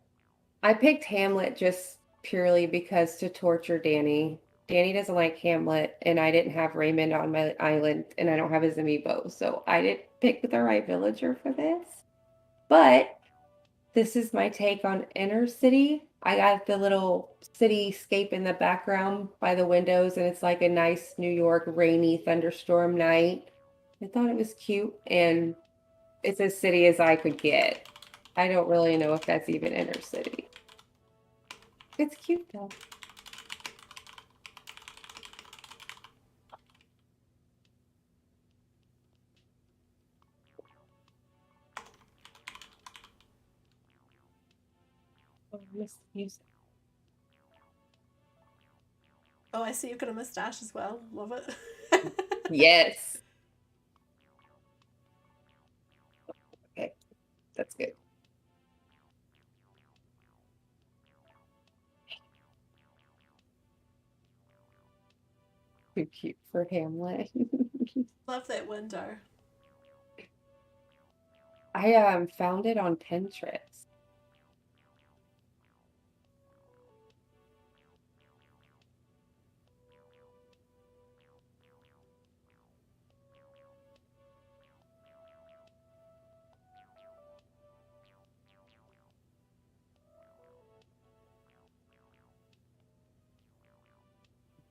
I picked Hamlet just purely because to torture Danny Danny doesn't like Hamlet, and I didn't have Raymond on my island, and I don't have his amiibo, so I didn't pick the right villager for this. But this is my take on Inner City. I got the little cityscape in the background by the windows, and it's like a nice New York rainy thunderstorm night. I thought it was cute, and it's as city as I could get. I don't really know if that's even Inner City. It's cute though. Oh, I missed the music. Oh, I see you've got a mustache as well. Love it. Yes. Okay, that's good. Too cute for Hamlet. Love that window. I found it on Pinterest.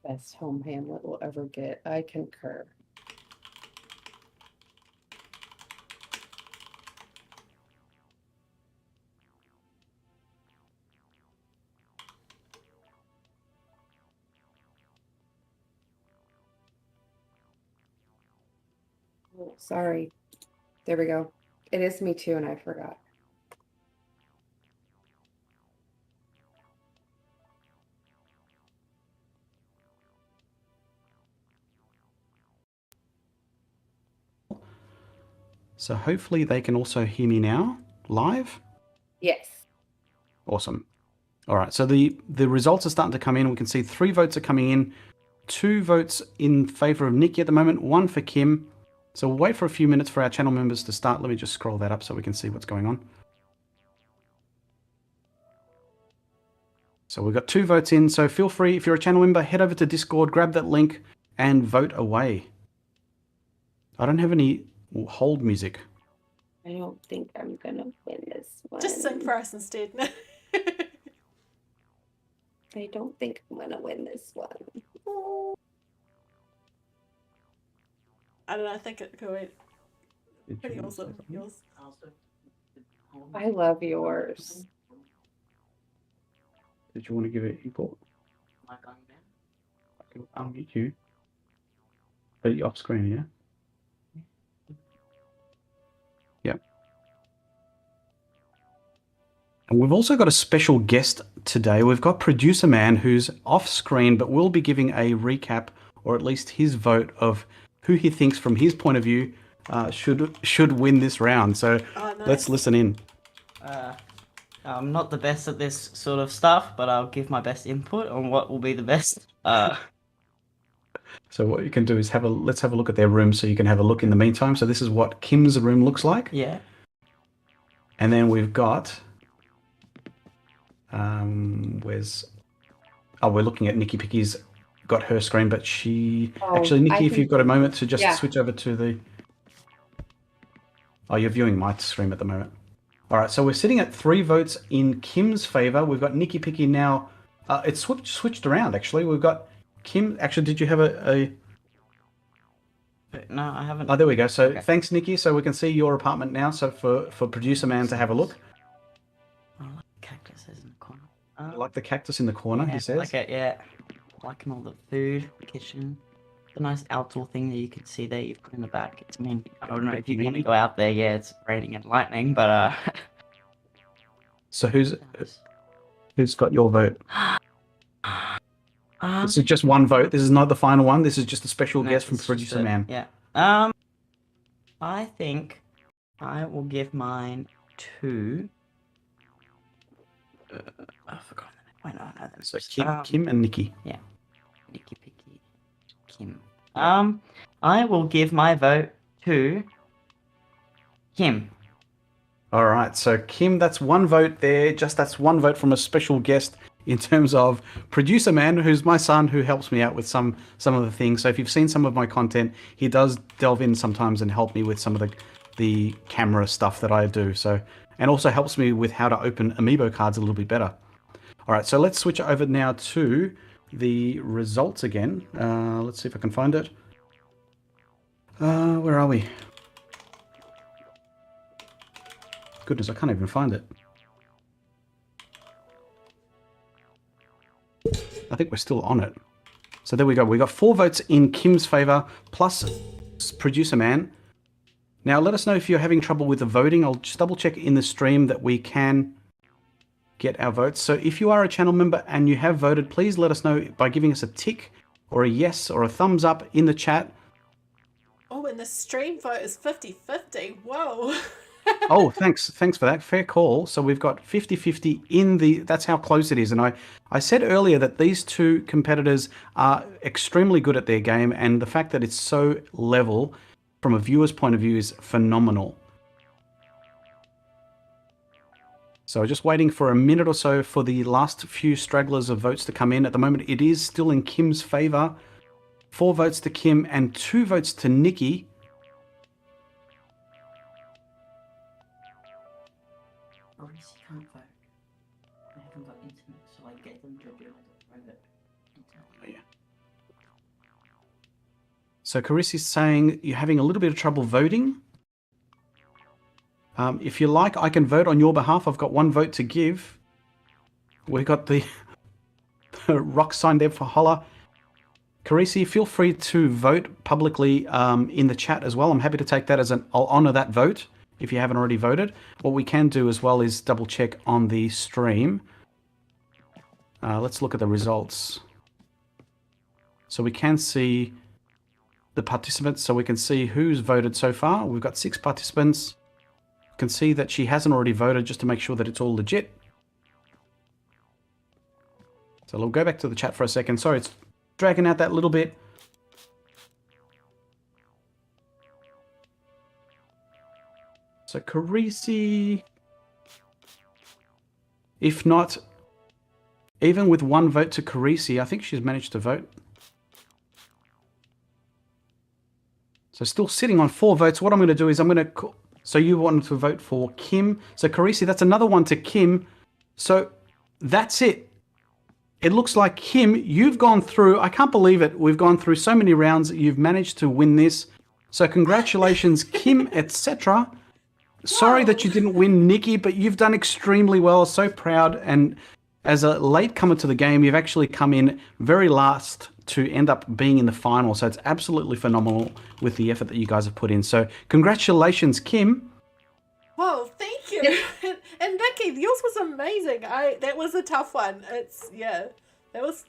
Best home Hamlet will ever get. I concur. Oh, sorry. There we go. It is me too, and I forgot. So hopefully they can also hear me now, live. Yes. Awesome. All right, so the results are starting to come in. We can see 3 votes are coming in, 2 votes in favor of Nikki at the moment, 1 for Kim. So we'll wait for a few minutes for our channel members to start. Let me just scroll that up so we can see what's going on. So we've got 2 votes in, so feel free, if you're a channel member, head over to Discord, grab that link, and vote away. I don't have any hold music. I don't think I'm gonna win this one. Just sing for us instead. I don't think I'm gonna win this one. I don't know, I think it could be pretty awesome. Yours. I love yours. Did you want to give it import? I can unmute you. But you're off screen, yeah? Yep. And we've also got a special guest today. We've got Producer Man who's off screen, but will be giving a recap, or at least his vote of who he thinks from his point of view should win this round. So nice. Let's listen in. I'm not the best at this sort of stuff, but I'll give my best input on what will be the best. So what you can do is let's have a look at their room so you can have a look in the meantime. So this is what Kim's room looks like. Yeah. And then we've got, we're looking at Nikki Picky's got her screen, but actually, Nikki, if you've got a moment to just switch over to the, you're viewing my stream at the moment. All right, so we're sitting at 3 votes in Kim's favor. We've got Nikki Picky now. It's switched around, actually. We've got Kim. Actually, did you have a... No, I haven't. Oh, there we go. So Thanks, Nikki. So we can see your apartment now. So for Producer Man to have a look. I like cactuses in the corner. I like the cactus in the corner, yeah, he says. Like it, yeah. Liking all the food, kitchen. The nice outdoor thing that you can see there you've put in the back. I mean, I don't know if you want to go out there. Yeah, it's raining and lightning, but So who's got your vote? This is just one vote. This is not the final one. This is just a special guest from Producer Man. Yeah. I think I will give mine to. I forgot. Wait, no. So Kim and Nikki. Yeah. Nikki Picky. Kim. I will give my vote to Kim. All right, so Kim, that's one vote there. That's one vote from a special guest. in terms of Producer Man, who's my son, who helps me out with some of the things. So if you've seen some of my content, he does delve in sometimes and help me with some of the camera stuff that I do. So, and also helps me with how to open amiibo cards a little bit better. All right, so let's switch over now to the results again. Let's see if I can find it. Where are we? Goodness, I can't even find it. I think we're still on it. So there we go. We got 4 votes in Kim's favor, plus Producer Man. Now let us know if you're having trouble with the voting. I'll just double check in the stream that we can get our votes. So if you are a channel member and you have voted, please let us know by giving us a tick or a yes or a thumbs up in the chat. Oh, and the stream vote is 50-50. Whoa. Oh, thanks for that. Fair call. So we've got 50-50 in the, that's how close it is. And I said earlier that these two competitors are extremely good at their game, and the fact that it's so level from a viewer's point of view is phenomenal. So just waiting for a minute or so for the last few stragglers of votes to come in. At the moment, it is still in Kim's favor. 4 votes to Kim and 2 votes to Nikki. Caeryssi can't vote. They haven't got internet, so I get them to do like a private internet. Oh, yeah. So Caeryssi's saying you're having a little bit of trouble voting. If you like, I can vote on your behalf. I've got 1 vote to give. We got the rock sign there for holla. Caeryssi, feel free to vote publicly in the chat as well. I'm happy to take that as I'll honor that vote if you haven't already voted. What we can do as well is double check on the stream. Let's look at the results. So we can see the participants, so we can see who's voted so far. We've got 6 participants. You can see that she hasn't already voted, just to make sure that it's all legit. So we'll go back to the chat for a second. Sorry, it's dragging out that little bit. So Caeryssi, if not, even with 1 vote to Caeryssi, I think she's managed to vote. So still sitting on 4 votes. What I'm going to do is I'm going to... So you wanted to vote for Kim. So Caeryssi, that's another 1 to Kim. So that's it. It looks like, Kim, you've gone through... I can't believe it. We've gone through so many rounds. You've managed to win this. So congratulations, Kim, etc. Sorry that you didn't win, Nikki, but you've done extremely well. So proud. And as a late comer to the game, you've actually come in very last to end up being in the final. So it's absolutely phenomenal with the effort that you guys have put in. So congratulations, Kim. Whoa, thank you. And Nikki, yours was amazing. That was a tough one. That was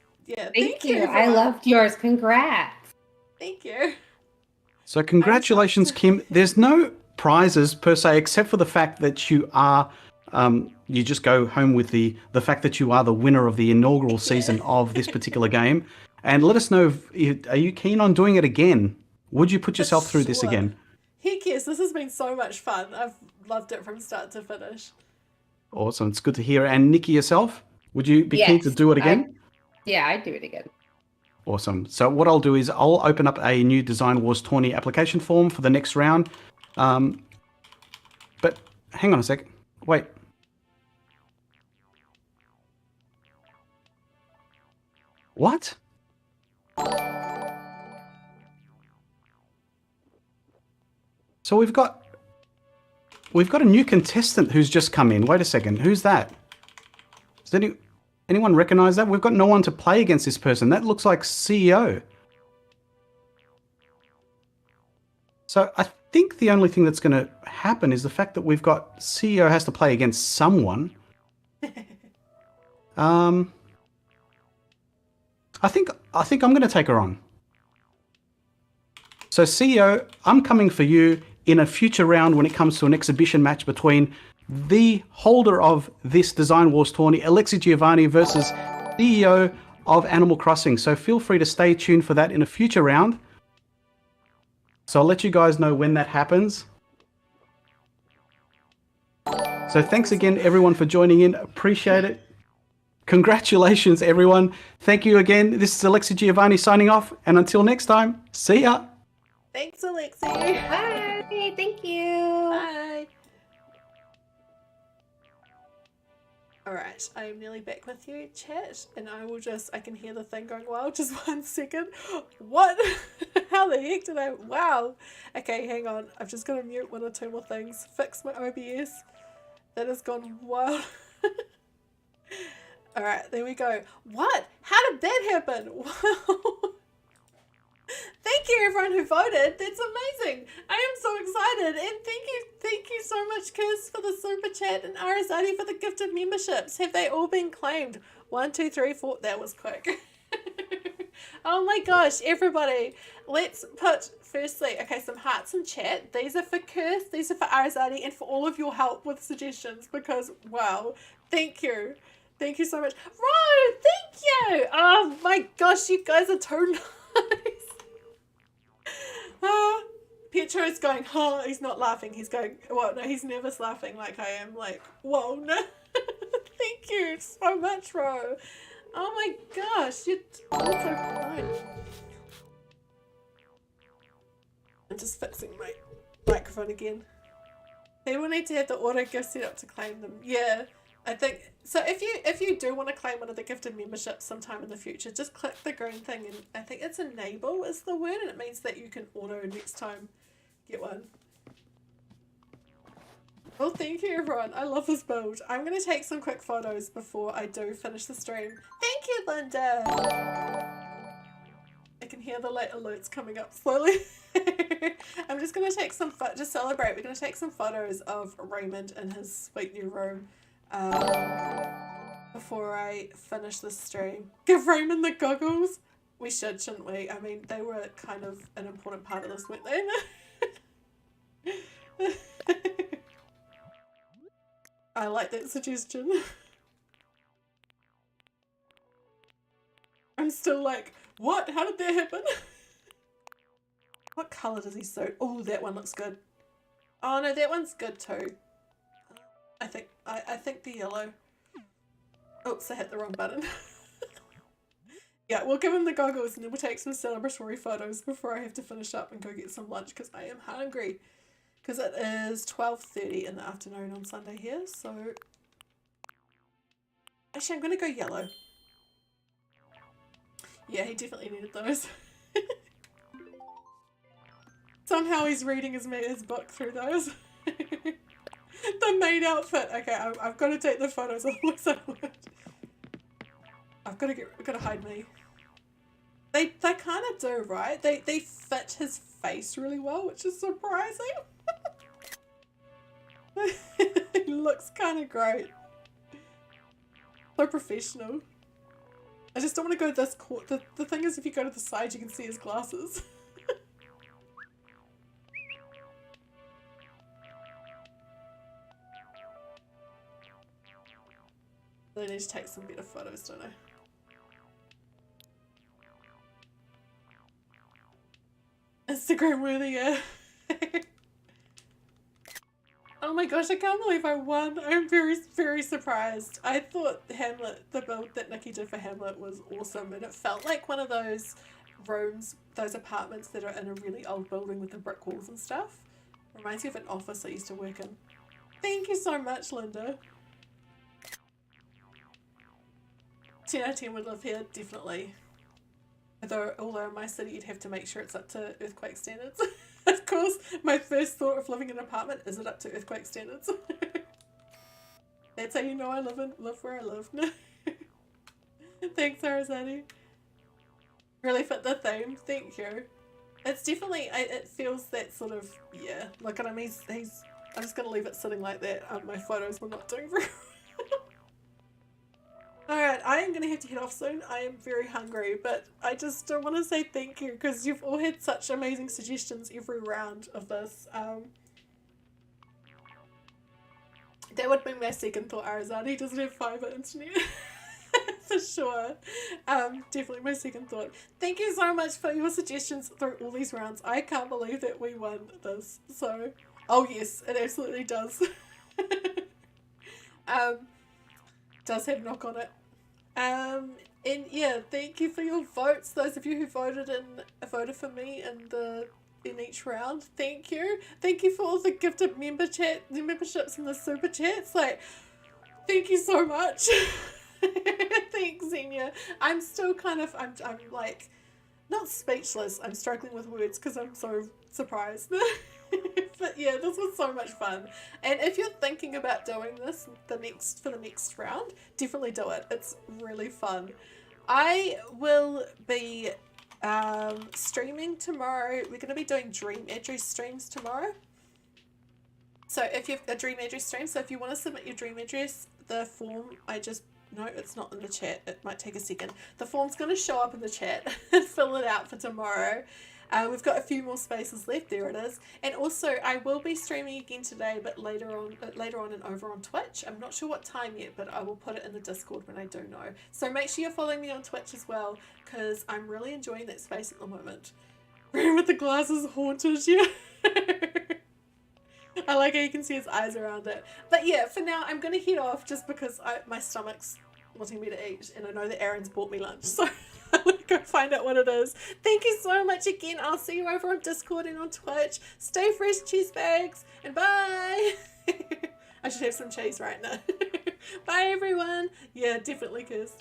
thank you. I loved yours. Congrats. Thank you. So congratulations, Kim. There's no prizes per se, except for the fact that you are you just go home with the fact that you are the winner of the inaugural season of this particular game. And let us know, are you keen on doing it again? Would you put yourself through this again? Heck yes, this has been so much fun. I've loved it from start to finish. Awesome, it's good to hear. And Nikki, yourself, would you be keen to do it again? I'd do it again. Awesome. So what I'll do is I'll open up a new Design Wars Tourney application form for the next round. But hang on a sec. Wait. What? So we've got a new contestant who's just come in. Wait a second. Who's that? Does anyone recognize that? We've got no one to play against this person. That looks like CEO. So I think the only thing that's going to happen is the fact that we've got CEO has to play against someone. I think I'm going to take her on. So CEO, I'm coming for you in a future round when it comes to an exhibition match between the holder of this Design Wars tourney, Alexi Giovanni, versus CEO of Animal Crossing. So feel free to stay tuned for that in a future round. So I'll let you guys know when that happens. So thanks again, everyone, for joining in. Appreciate it. Congratulations, everyone. Thank you again. This is Alexi Giovanni signing off. And until next time, see ya. Thanks, Alexi. Bye. Thank you. Bye. Alright, I am nearly back with you, chat, and I can hear the thing going wild. Just 1 second. What? How the heck did I? Wow. Okay, hang on. I've just got to mute 1 or 2 more things. Fix my OBS. That has gone wild. Alright, there we go. What? How did that happen? Wow. Thank you everyone who voted. That's amazing. I am so excited. And thank you so much, Kirst, for the super chat, and Arasaadi for the gifted memberships. Have they all been claimed? 1, 2, 3, 4. That was quick. Oh my gosh, everybody. Let's put firstly, okay, some hearts in chat. These are for Kirst, these are for Arasaadi, and for all of your help with suggestions, because wow, thank you. Thank you so much. Ro, thank you. Oh my gosh, you guys are too nice. Petro's going, oh, he's not laughing. He's going, well, no, he's nervous laughing like I am. Like, whoa, no. Thank you so much, Ro. Oh my gosh, you're all so kind. I'm just fixing my microphone again. People need to have the auto gift set up to claim them. Yeah, I think so. If you do want to claim one of the gifted memberships sometime in the future, just click the green thing, and I think it's enable is the word, and it means that you can auto next time get one. Well, thank you everyone. I love this build. I'm going to take some quick photos before I do finish the stream. Thank you, Linda. I can hear the late alerts coming up slowly. I'm just going to take some to celebrate. We're going to take some photos of Raymond in his sweet new room before I finish this stream. Give Raymond the goggles. We should, shouldn't we? I mean, they were kind of an important part of this, weren't they? I like that suggestion. I'm still like, what? How did that happen? What colour does he suit? Oh, that one looks good. Oh no, that one's good too. I think the yellow. Oops, I hit the wrong button. Yeah, we'll give him the goggles and then we'll take some celebratory photos before I have to finish up and go get some lunch because I am hungry. Because it is 12:30 in the afternoon on Sunday here, so... Actually, I'm going to go yellow. Yeah, he definitely needed those. Somehow he's reading his book through those. The maid outfit. Okay, I've got to take the photos of I've got to hide me. They kind of do, right? They fit his face really well, which is surprising. He looks kind of great. So professional. I just don't want to go this court. The thing is, if you go to the side, you can see his glasses. I need to take some better photos, don't I? Instagram worthy, yeah. Oh my gosh, I can't believe I won. I'm very, very surprised. I thought Hamlet, the build that Nikki did for Hamlet was awesome, and it felt like one of those rooms, those apartments that are in a really old building with the brick walls and stuff. Reminds me of an office I used to work in. Thank you so much, Linda. 10 out of 10 would live here, definitely. Although in my city you'd have to make sure it's up to earthquake standards. Of course, my first thought of living in an apartment, is it up to earthquake standards? That's how you know I live where I live. Thanks, Arasaadi. Really fit the theme, thank you. It's definitely, it feels that sort of, yeah. Look at him, he's I'm just going to leave it sitting like that. My photos were not doing very well. Alright, I am going to have to head off soon. I am very hungry, but I just don't want to say thank you because you've all had such amazing suggestions every round of this. That would be my second thought, Arasaadi doesn't have fibre internet. For sure. Definitely my second thought. Thank you so much for your suggestions through all these rounds. I can't believe that we won this. So, oh yes, it absolutely does. Does have knock on it. And yeah, thank you for your votes. Those of you who voted for me in each round. Thank you. Thank you for all the gifted memberships and the super chats. Like, thank you so much. Thanks, Zenya. I'm still kind of I'm like not speechless. I'm struggling with words because I'm so surprised. But yeah, this was so much fun. And if you're thinking about doing this for the next round, definitely do it. It's really fun. I will be streaming tomorrow. We're going to be doing dream address streams tomorrow. So if you have a dream address stream, so if you want to submit your dream address, the form no, it's not in the chat. It might take a second. The form's going to show up in the chat. Fill it out for tomorrow. We've got a few more spaces left. There it is. And also, I will be streaming again today, but later on and over on Twitch. I'm not sure what time yet, but I will put it in the Discord when I do know. So make sure you're following me on Twitch as well, because I'm really enjoying that space at the moment. With the glasses haunted, yeah. I like how you can see his eyes around it. But yeah, for now, I'm going to head off just because my stomach's wanting me to eat, and I know that Aaron's bought me lunch, so I'm going to go find out what it is. Thank you so much again. I'll see you over on Discord and on Twitch. Stay fresh, cheese bags, and bye. I should have some cheese right now. Bye, everyone. Yeah, definitely, Kirst.